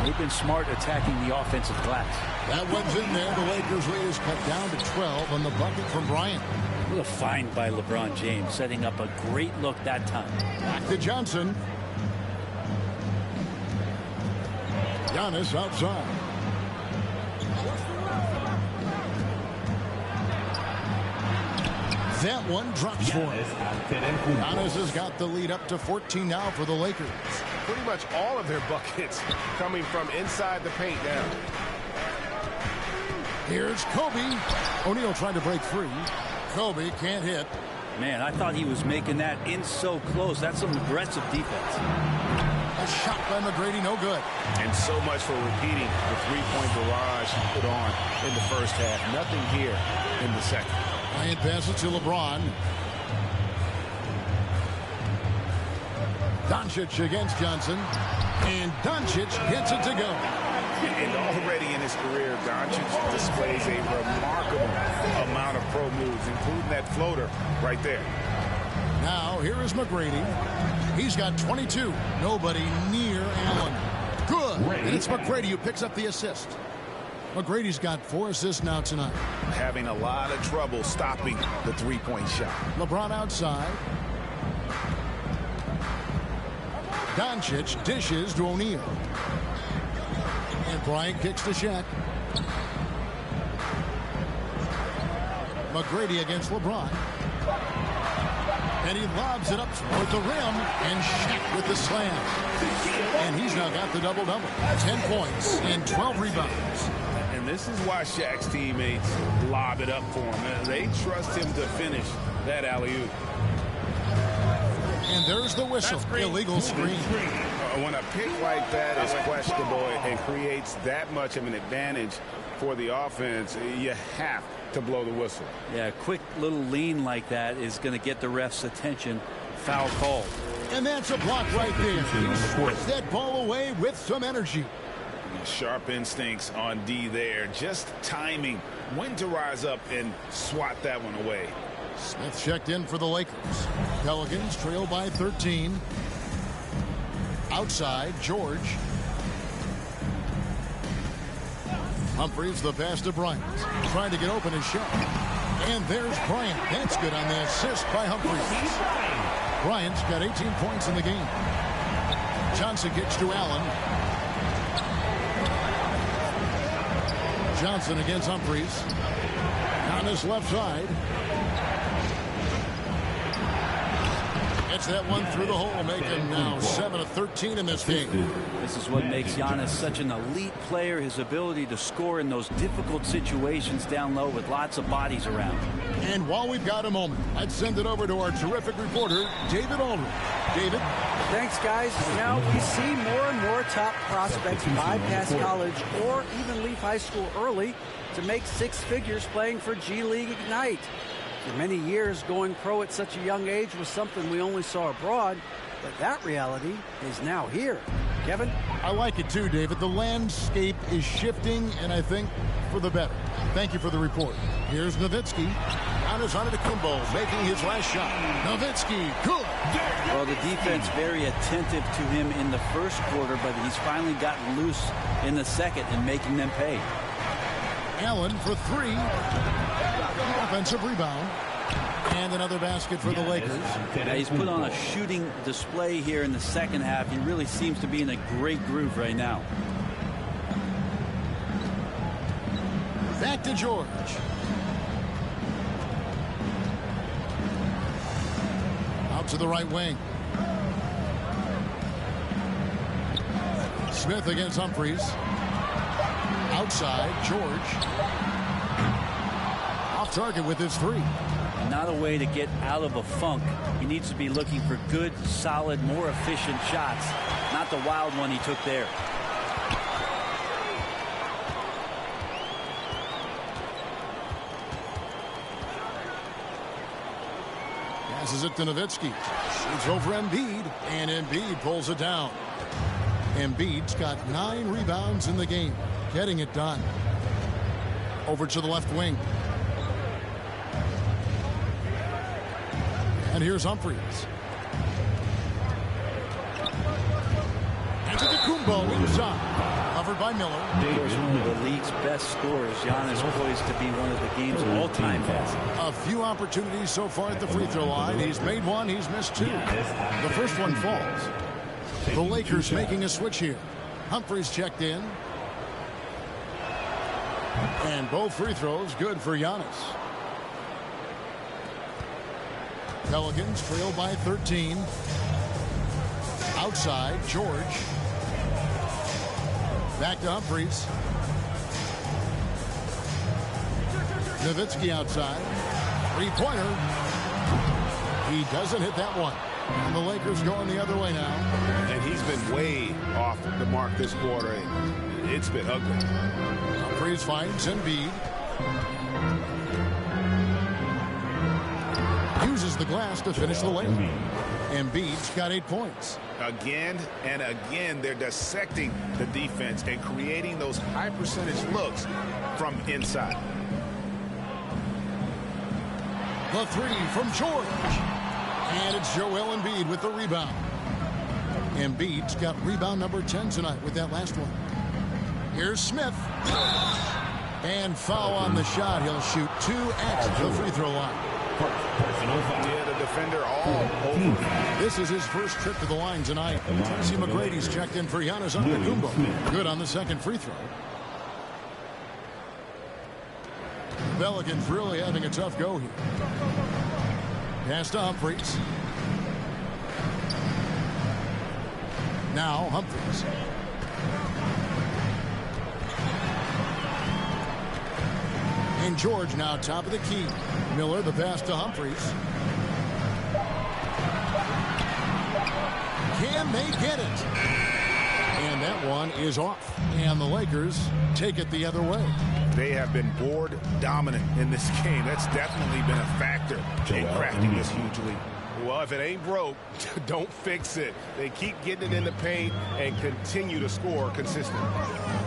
They've been smart attacking the offensive glass. That one's in there. The Lakers lead is cut down to 12 on the bucket from Bryant. What a find by LeBron James, setting up a great look that time. Back to Johnson. Giannis outside. That one drops for him. Giannis has got the lead up to 14 now for the Lakers. Pretty much all of their buckets coming from inside the paint now. Here's Kobe. O'Neal trying to break free. Kobe can't hit. Man, I thought he was making that in so close. That's some aggressive defense. A shot by McGrady, no good. And so much for repeating the three-point barrage he put on in the first half. Nothing here in the second. Bryant passes to LeBron. Doncic against Johnson. And Doncic gets it to go. And already in his career, Doncic displays a remarkable amount of pro moves, including that floater right there. Now, here is McGrady. He's got 22. Nobody near Allen. Good. And it's McGrady who picks up the assist. McGrady's got 4 assists now tonight. Having a lot of trouble stopping the three-point shot. LeBron outside. Doncic dishes to O'Neal. And Bryant kicks to Shaq. McGrady against LeBron. And he lobs it up toward the rim. And Shaq with the slam. And he's now got the double-double. 10 points and 12 rebounds. And this is why Shaq's teammates lob it up for him. They trust him to finish that alley-oop. And there's the whistle. Illegal screen. When a pick like that is questionable and creates that much of an advantage for the offense, you have to blow the whistle. Yeah, a quick little lean like that is going to get the ref's attention. Foul called. And that's a block right there. He swats that ball away with some energy. Sharp instincts on D there. Just timing when to rise up and swat that one away. Smith checked in for the Lakers. Pelicans trail by 13. Outside, George. Humphries, the pass to Bryant. Trying to get open his shot. And there's Bryant. That's good on the assist by Humphries. Bryant's got 18 points in the game. Johnson gets to Allen. Johnson against Humphries. On his left side. Gets that one through the hole, making now 7 of 13 in this game. This is what makes Giannis such an elite player, his ability to score in those difficult situations down low with lots of bodies around. And while we've got a moment, let's send it over to our terrific reporter, David Aldridge. David? Thanks, guys. Now we see more and more top prospects bypass college or even leave high school early to make six figures playing for G League Ignite. For many years, going pro at such a young age was something we only saw abroad, but that reality is now here. Kevin? I like it too, David. The landscape is shifting, and I think for the better. Thank you for the report. Here's Nowitzki. Giannis Antetokounmpo making his last shot. Nowitzki, good. Well, the defense very attentive to him in the first quarter, but he's finally gotten loose in the second and making them pay. Allen for three. Offensive rebound. And another basket for the Lakers. Now he's put on a shooting display here in the second half. He really seems to be in a great groove right now. Back to George. Out to the right wing. Smith against Humphries. Outside, George. Off target with his three. Not a way to get out of a funk. He needs to be looking for good, solid, more efficient shots. Not the wild one he took there. Passes it to Nowitzki. Shoots over Embiid, and Embiid pulls it down. Embiid's got 9 rebounds in the game, getting it done. Over to the left wing. And here's Humphries. Antetokounmpo inside. Covered by Miller. Of course, one of the league's best scorers. Giannis poised to be one of the game's all-time best. A few opportunities so far at the free throw line. He's made one, he's missed 2. The first one falls. The Lakers making a switch here. Humphries checked in. And both free throws good for Giannis. Pelicans trail by 13. Outside, George. Back to Humphries. Nowitzki outside. Three-pointer. He doesn't hit that one. And the Lakers going the other way now. And he's been way off the mark this quarter. It's been ugly. Humphries finds Embiid. Uses the glass to finish the layup. Embiid's got 8 points. Again and again, they're dissecting the defense and creating those high percentage looks from inside. The three from George. And it's Joel Embiid with the rebound. Embiid's got rebound number 10 tonight with that last one. Here's Smith. And foul on the shot. He'll shoot 2 at the free throw line. Yeah, the defender all over. This is his first trip to the line tonight. Tracy McGrady's checked in for Giannis Antetokounmpo. Good on the second free throw. The Pelicans really having a tough go here. Pass to Humphries. Now Humphries. And George now top of the key. Miller the pass to Humphries. Can they get it? And that one is off. And the Lakers take it the other way. They have been board dominant in this game. That's definitely been a factor in cracking this huge lead. Well, if it ain't broke, don't fix it. They keep getting it in the paint and continue to score consistently.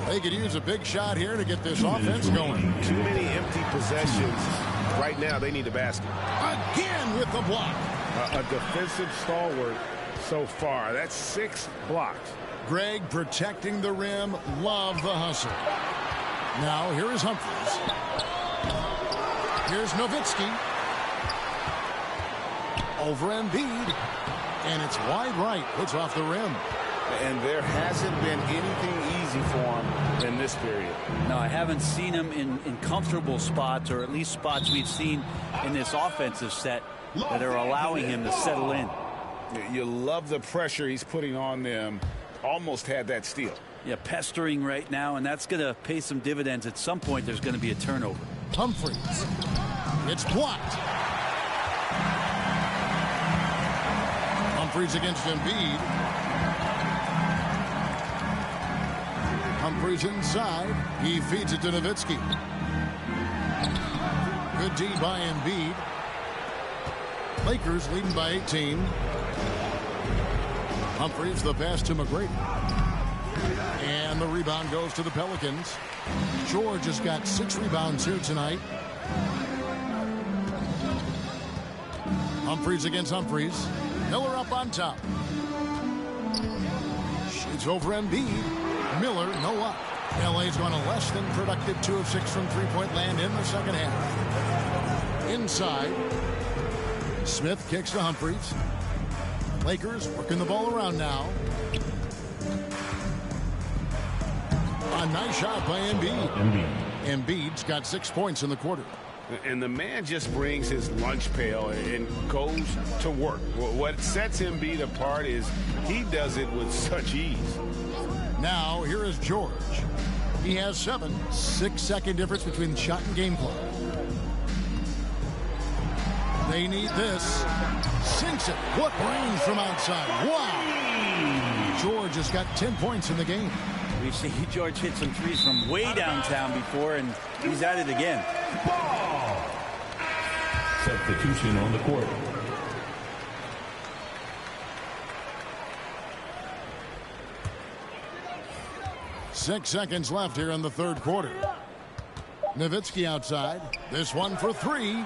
They could use a big shot here to get this offense going. Too many empty possessions. Right now, they need a basket. Again with the block. A defensive stalwart so far. That's 6 blocks. Greg protecting the rim. Love the hustle. Now here is Humphries. Here's Nowitzki. Over Embiid. And it's wide right. It's off the rim. And there hasn't been anything easy for him in this period. No, I haven't seen him in comfortable spots, or at least spots we've seen in this offensive set that are allowing him to settle in. You love the pressure he's putting on them. Almost had that steal. Yeah, pestering right now, and that's going to pay some dividends. At some point, there's going to be a turnover. Humphries. It's blocked. Humphries against Embiid. Humphries inside. He feeds it to Nowitzki. Good D by Embiid. Lakers leading by 18. Humphries, the pass to McGrady. And the rebound goes to the Pelicans. George has got 6 rebounds here tonight. Humphries against Humphries. Miller up on top. Shoots over Embiid. Miller, no luck. LA's gone a less than productive 2 of 6 from three-point land in the second half. Inside. Smith kicks to Humphries. Lakers working the ball around now. A nice shot by Embiid. Embiid's got 6 points in the quarter. And the man just brings his lunch pail and goes to work. What sets Embiid apart is he does it with such ease. Now, here is George. He has 7. 6-second difference between the shot and game clock. They need this. Sinks it. What range from outside. Wow. George has got 10 points in the game. We've seen George hit some threes from way downtown before, and he's at it again. Ball. Substitution on the court. Six seconds left here in the third quarter. Nowitzki outside. This one for 3.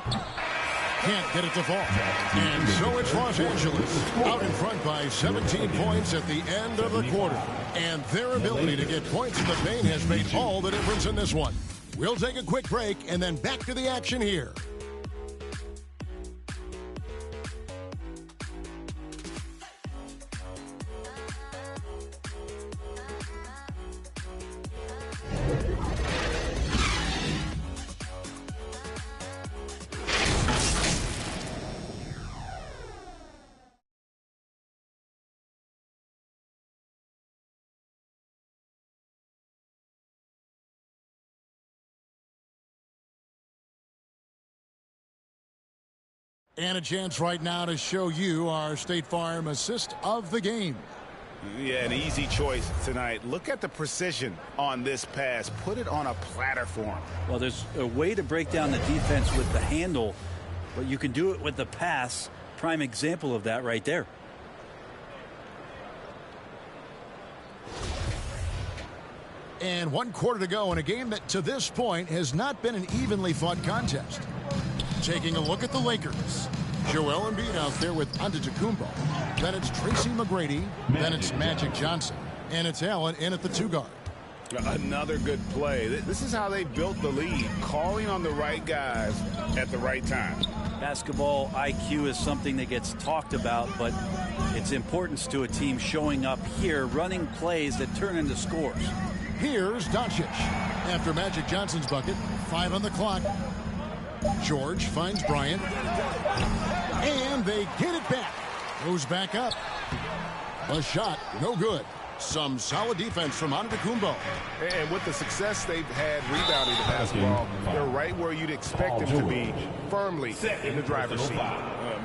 Can't get it to fall. And so it's Los Angeles out in front by 17 points at the end of the quarter. And their ability to get points in the paint has made all the difference in this one. We'll take a quick break and then back to the action here. And a chance right now to show you our State Farm assist of the game. Yeah, an easy choice tonight. Look at the precision on this pass. Put it on a platter for him. Well, there's a way to break down the defense with the handle, but you can do it with the pass. Prime example of that right there. And 1 quarter to go in a game that to this point has not been an evenly fought contest. Taking a look at the Lakers. Joel Embiid out there with Antetokounmpo. Then it's Tracy McGrady. Then it's Magic Johnson. And it's Allen in at the 2 guard. Another good play. This is how they built the lead. Calling on the right guys at the right time. Basketball IQ is something that gets talked about, but its importance to a team showing up here, running plays that turn into scores. Here's Doncic. After Magic Johnson's bucket, 5 on the clock. George finds Bryant. And they get it back. Goes back up. A shot, no good. Some solid defense from Antetokounmpo. And with the success they've had rebounding the basketball, they're right where you'd expect them to be, firmly in the driver's seat.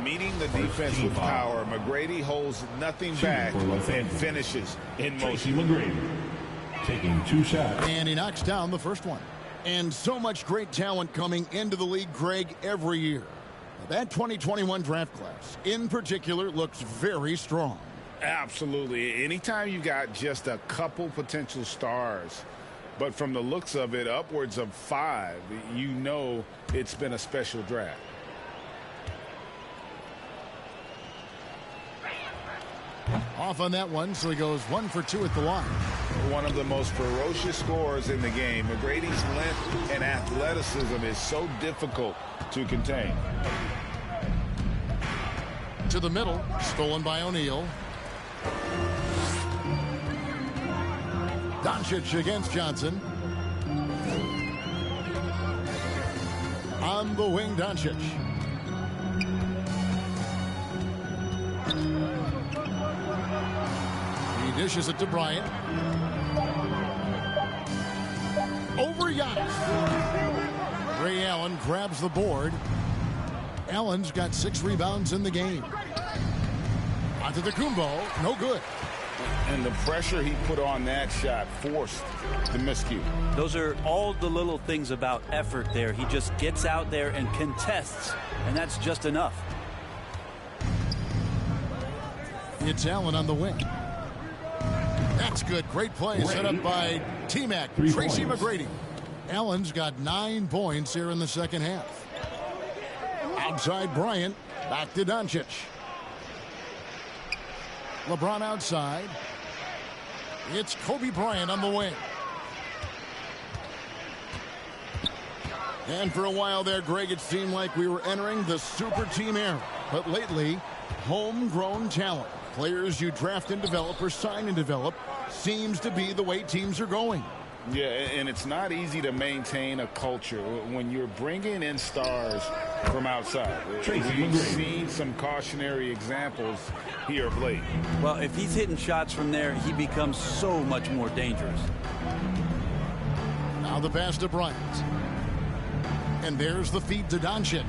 Meeting the defense with power, McGrady holds nothing back and finishes in Tracy motion. McGrady taking 2 shots. And he knocks down the first one. And so much great talent coming into the league, Greg, every year. That 2021 draft class, in particular, looks very strong. Absolutely. Anytime you got just a couple potential stars, but from the looks of it, upwards of 5, you know it's been a special draft. Off on that one, so he goes 1 for 2 at the line. One of the most ferocious scorers in the game. McGrady's length and athleticism is so difficult to contain. To the middle, stolen by O'Neal. Doncic against Johnson. On the wing, Doncic. He dishes it to Bryant. Over Giannis. Ray Allen grabs the board. Allen's got 6 rebounds in the game. Onto the Kumbo, no good. And the pressure he put on that shot forced the miscue. Those are all the little things about effort there. He just gets out there and contests, and that's just enough. It's Allen on the wing. That's good. Great play set up by T-Mac, Tracy McGrady. Allen's got 9 points here in the second half. Outside Bryant, back to Doncic. LeBron outside. It's Kobe Bryant on the wing. And for a while there, Greg, it seemed like we were entering the super team era. But lately, homegrown talent, players you draft and develop or sign and develop, seems to be the way teams are going. Yeah, and it's not easy to maintain a culture when you're bringing in stars from outside. We've seen some cautionary examples here of late. Well, if he's hitting shots from there, he becomes so much more dangerous. Now the pass to Bryant. And there's the feed to Doncic.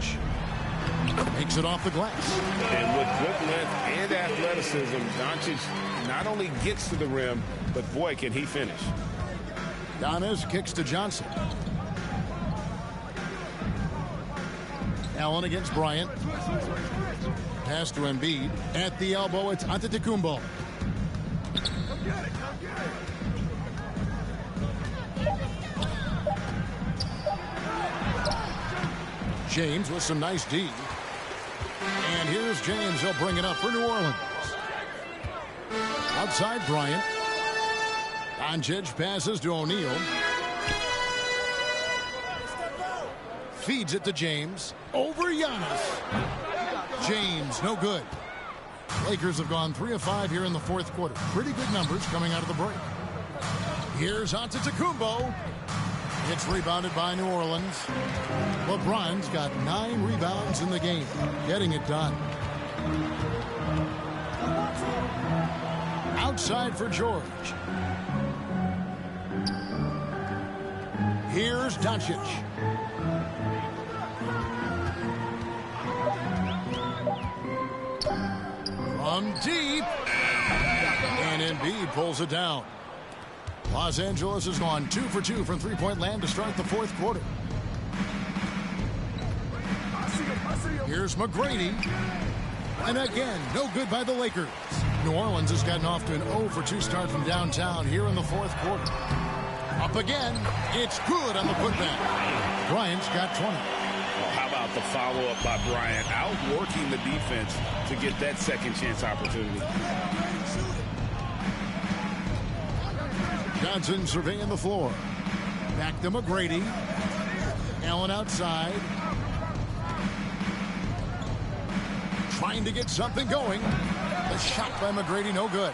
Makes it off the glass. And with good length and athleticism, Doncic not only gets to the rim, but boy, can he finish. Giannis kicks to Johnson. Allen against Bryant. Pass to Embiid. At the elbow, it's Antetokounmpo. James with some nice D. And here's James. He'll bring it up for New Orleans. Outside Bryant. Doncic passes to O'Neal. Feeds it to James. Over Giannis. James, no good. Lakers have gone 3 of 5 here in the fourth quarter. Pretty good numbers coming out of the break. Here's Antetokounmpo. It's rebounded by New Orleans. LeBron's got 9 rebounds in the game, getting it done. Outside for George. Here's Doncic. From deep. And Embiid pulls it down. Los Angeles has gone 2 for 2 from three-point land to start the fourth quarter. Here's McGrady. And again, no good by the Lakers. New Orleans has gotten off to an 0 for 2 start from downtown here in the fourth quarter. Up again. It's good on the putback. Bryant's got 20. Well, how about the follow-up by Bryant, outworking the defense to get that second chance opportunity. Johnson surveying the floor. Back to McGrady. Allen outside. Trying to get something going. The shot by McGrady, no good.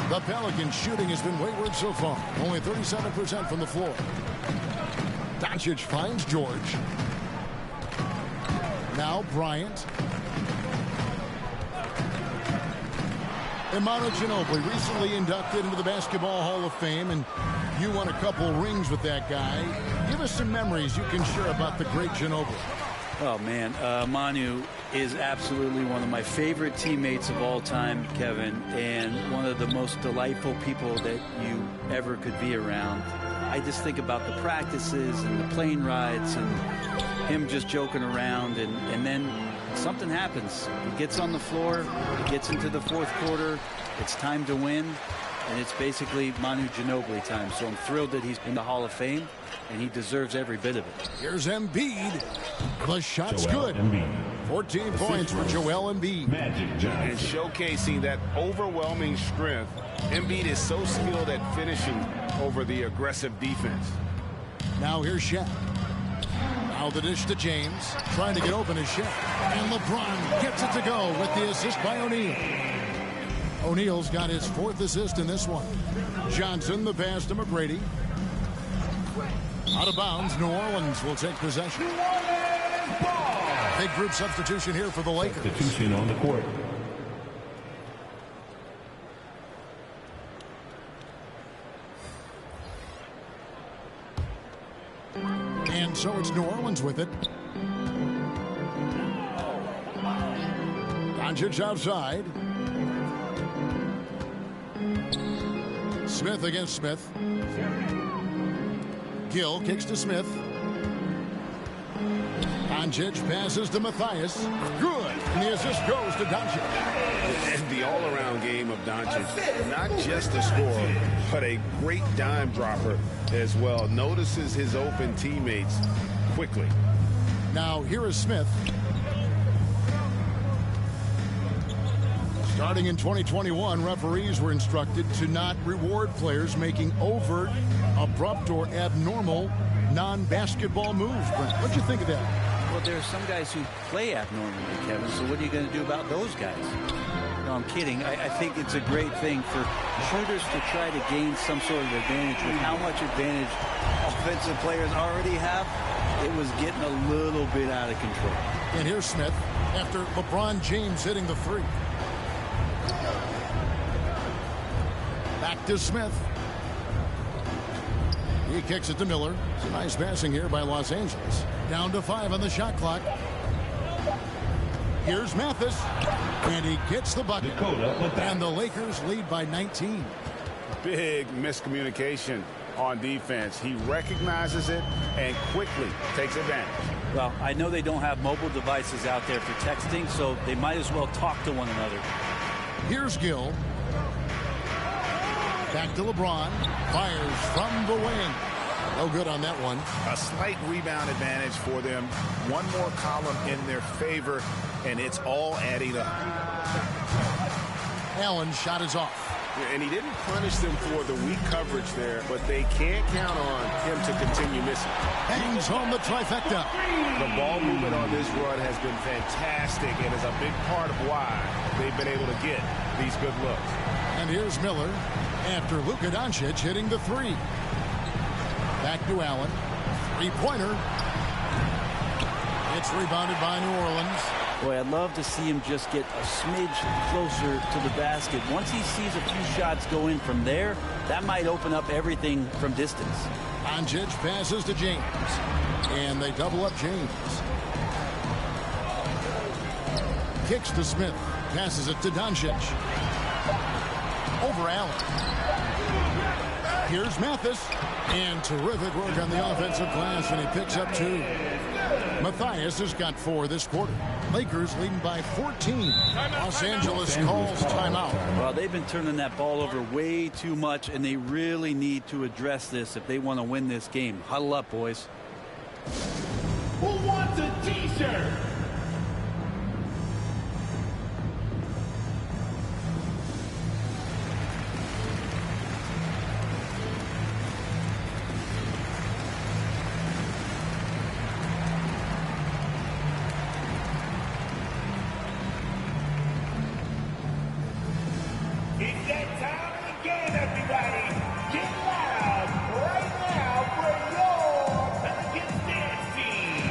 The Pelicans shooting has been wayward so far. Only 37% from the floor. Doncic finds George. Now Bryant. Emmanuel Ginobili, recently inducted into the Basketball Hall of Fame, and you won a couple rings with that guy. Give us some memories you can share about the great Ginobili. Oh, man. Manu is absolutely one of my favorite teammates of all time, Kevin, and one of the most delightful people that you ever could be around. I just think about the practices and the plane rides and him just joking around, and then something happens. He gets on the floor, he gets into the fourth quarter, it's time to win, and it's basically Manu Ginobili time. So I'm thrilled that he's in the Hall of Fame, and he deserves every bit of it. Here's Embiid. The shot's Joel good. Embiid 14 points for Joel Embiid. And showcasing that overwhelming strength, Embiid is so skilled at finishing over the aggressive defense. Now here's Shaq. Now the dish to James. Trying to get open is Shaq. And LeBron gets it to go with the assist by O'Neal. O'Neal's got his 4th assist in this one. Johnson, the pass to McGrady. Out of bounds, New Orleans will take possession. Big group substitution here for the Lakers. Substitution on the court. And so it's New Orleans with it. Doncic outside. Smith against Smith. Gill kicks to Smith. Doncic passes to Matthias. Good. And the assist goes to Doncic. And the all-around game of Doncic, not just a scorer, but a great dime dropper as well. Notices his open teammates quickly. Now here is Smith. Starting in 2021, referees were instructed to not reward players making overt, abrupt, or abnormal non-basketball moves. Brent, what'd you think of that? Well, there are some guys who play abnormally, Kevin, so what are you going to do about those guys? No, I'm kidding. I think it's a great thing for shooters to try to gain some sort of advantage. With how much advantage offensive players already have, it was getting a little bit out of control. And here's Smith after LeBron James hitting the 3. Back to Smith. He kicks it to Miller. It's a nice passing here by Los Angeles. Down to 5 on the shot clock. Here's Mathis. And he gets the bucket. And the Lakers lead by 19. Big miscommunication on defense. He recognizes it and quickly takes advantage. Well, I know they don't have mobile devices out there for texting, so they might as well talk to one another. Here's Gill. Back to LeBron. Fires from the wing. No good on that one. A slight rebound advantage for them. One more column in their favor, and it's all adding up. Allen's shot is off. And he didn't punish them for the weak coverage there, but they can't count on him to continue missing. Hangs home the trifecta. The ball movement on this run has been fantastic and is a big part of why they've been able to get these good looks. And here's Miller after Luka Doncic hitting the three. Back to Allen. Three-pointer. It's rebounded by New Orleans. Boy, I'd love to see him just get a smidge closer to the basket. Once he sees a few shots go in from there, that might open up everything from distance. Doncic passes to James. And they double up James. Kicks to Smith. Passes it to Doncic. Over Allen. Here's Mathis. And terrific work on the offensive glass, and he picks up 2. Matthias has got 4 this quarter. Lakers leading by 14. Los Angeles calls timeout. Well, they've been turning that ball over way too much, and they really need to address this if they want to win this game. Huddle up, boys. Who wants a t-shirt? It's that time again, everybody. Get loud right now for your Pelicans dance team.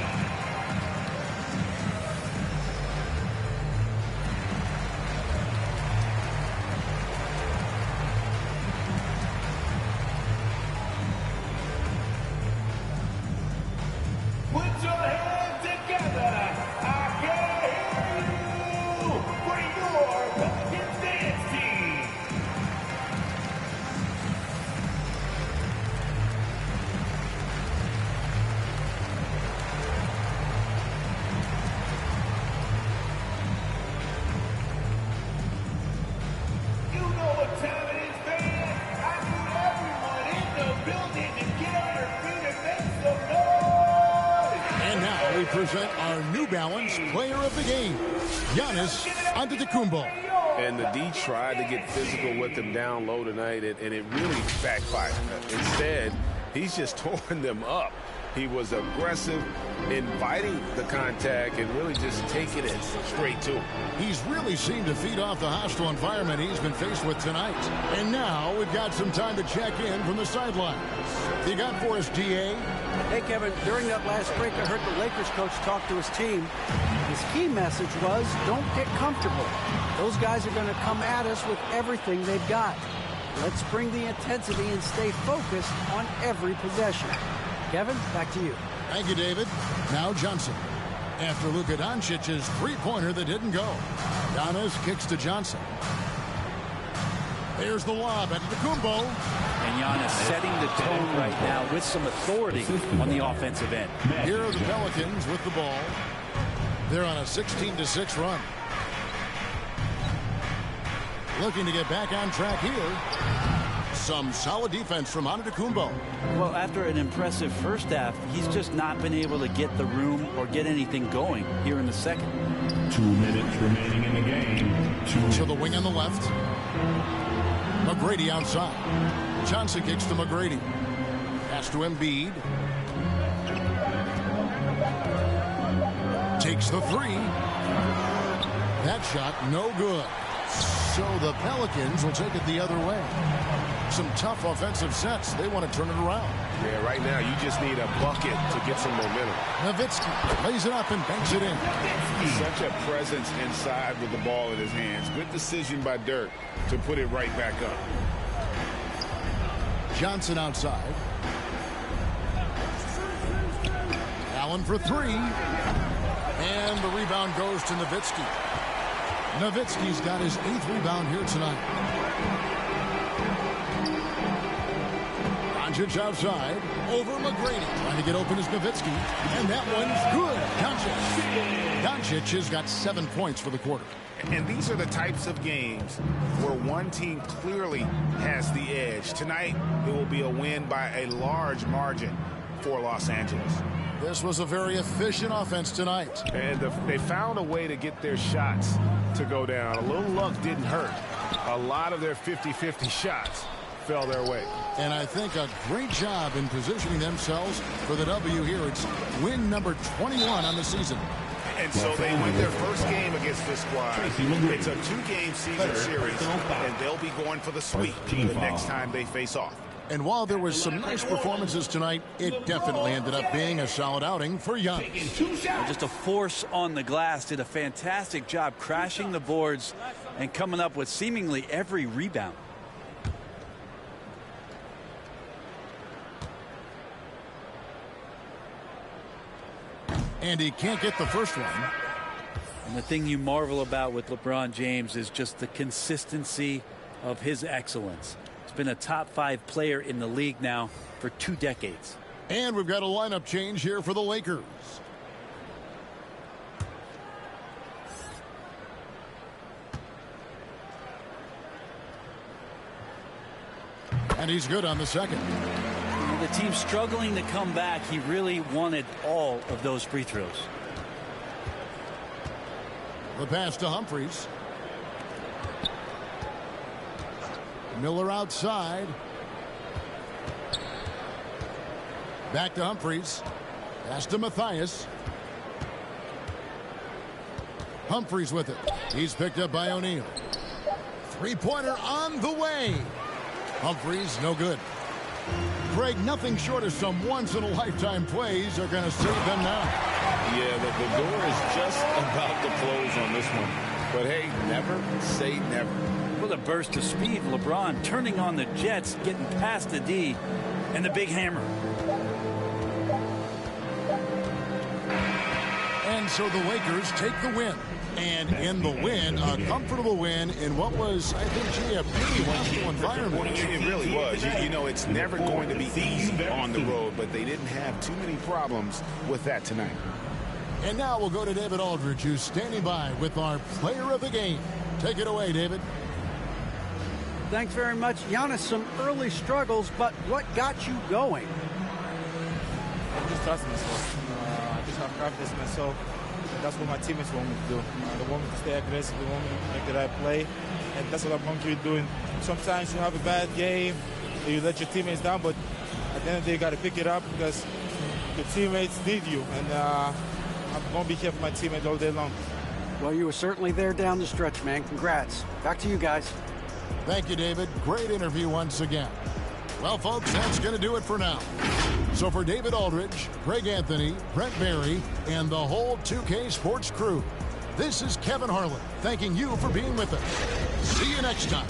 present our New Balance Player of the Game, Giannis Antetokounmpo. And the D tried to get physical with him down low tonight, and it really backfired. Instead, he's just torn them up. He was aggressive, inviting the contact, and really just taking it straight to him. He's really seemed to feed off the hostile environment he's been faced with tonight. And now we've got some time to check in from the sidelines. You got for us, DA? Hey, Kevin, during that last break, I heard the Lakers coach talk to his team. His key message was, don't get comfortable. Those guys are going to come at us with everything they've got. Let's bring the intensity and stay focused on every possession. Kevin, back to you. Thank you, David. Now Johnson. After Luka Doncic's three-pointer that didn't go. Giannis kicks to Johnson. There's the lob at Antetokounmpo. And Giannis setting the tone right now with some authority on the offensive end. Here are the Pelicans with the ball. They're on a 16-6 run. Looking to get back on track here. Some solid defense from Antetokounmpo. Well, after an impressive first half, he's just not been able to get the room or get anything going here in the second. 2 minutes remaining in the game. To the wing on the left. McGrady outside. Johnson kicks to McGrady. Pass to Embiid. Takes the three. That shot no good. So the Pelicans will take it the other way. Some tough offensive sets. They want to turn it around. Yeah, right now you just need a bucket to get some momentum. Nowitzki lays it up and banks it in. Such a presence inside with the ball in his hands. Good decision by Dirk to put it right back up. Johnson outside. Allen for three. And the rebound goes to Nowitzki. Nowitzki's got his 8th rebound here tonight. Doncic outside. Over McGrady. Trying to get open is Nowitzki. And that one's good. Doncic has got 7 points for the quarter. And these are the types of games where one team clearly has the edge. Tonight, it will be a win by a large margin for Los Angeles. This was a very efficient offense tonight. And they found a way to get their shots to go down. A little luck didn't hurt. A lot of their 50-50 shots fell their way. And I think a great job in positioning themselves for the W here. It's win number 21 on the season. And so they win their first game against this squad. It's a 2-game season series, and they'll be going for the sweep the next time they face off. And while there was some nice performances tonight, it definitely ended up being a solid outing for Giannis. Just a force on the glass. Did a fantastic job crashing the boards and coming up with seemingly every rebound. And he can't get the first one. And the thing you marvel about with LeBron James is just the consistency of his excellence. He's been a top 5 player in the league now for 2 decades. And we've got a lineup change here for the Lakers. And he's good on the second. The team struggling to come back. He really wanted all of those free throws. The pass to Humphries. Miller outside. Back to Humphries. Pass to Matthias. Humphries with it. He's picked up by O'Neal. Three-pointer on the way. Humphries, no good. Greg, nothing short of some once-in-a-lifetime plays are going to save them now. Yeah, the door is just about to close on this one. But hey, never say never. With a burst of speed, LeBron turning on the Jets, getting past the D, and the big hammer. And so the Lakers take the win. And in the win, a comfortable win in what was, I think, a pretty hostile environment. It really was. You know, it's never going to be easy on the road, but they didn't have too many problems with that tonight. And now we'll go to David Aldridge, who's standing by with our player of the game. Take it away, David. Thanks very much. Giannis, some early struggles, but what got you going? Just trusting this one. I just have confidence in myself. And that's what my teammates want me to do. They want me to stay aggressive. They want me to make the right play. And that's what I'm going to be doing. Sometimes you have a bad game, and you let your teammates down, but at the end of the day, you got to pick it up because your teammates need you. And I'm going to be here for my teammates all day long. Well, you were certainly there down the stretch, man. Congrats. Back to you guys. Thank you, David. Great interview once again. Well, folks, that's going to do it for now. So for David Aldridge, Greg Anthony, Brent Barry, and the whole 2K Sports crew, this is Kevin Harlan thanking you for being with us. See you next time.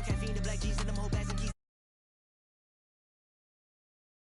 caffeine, the black jeans, and them whole bags.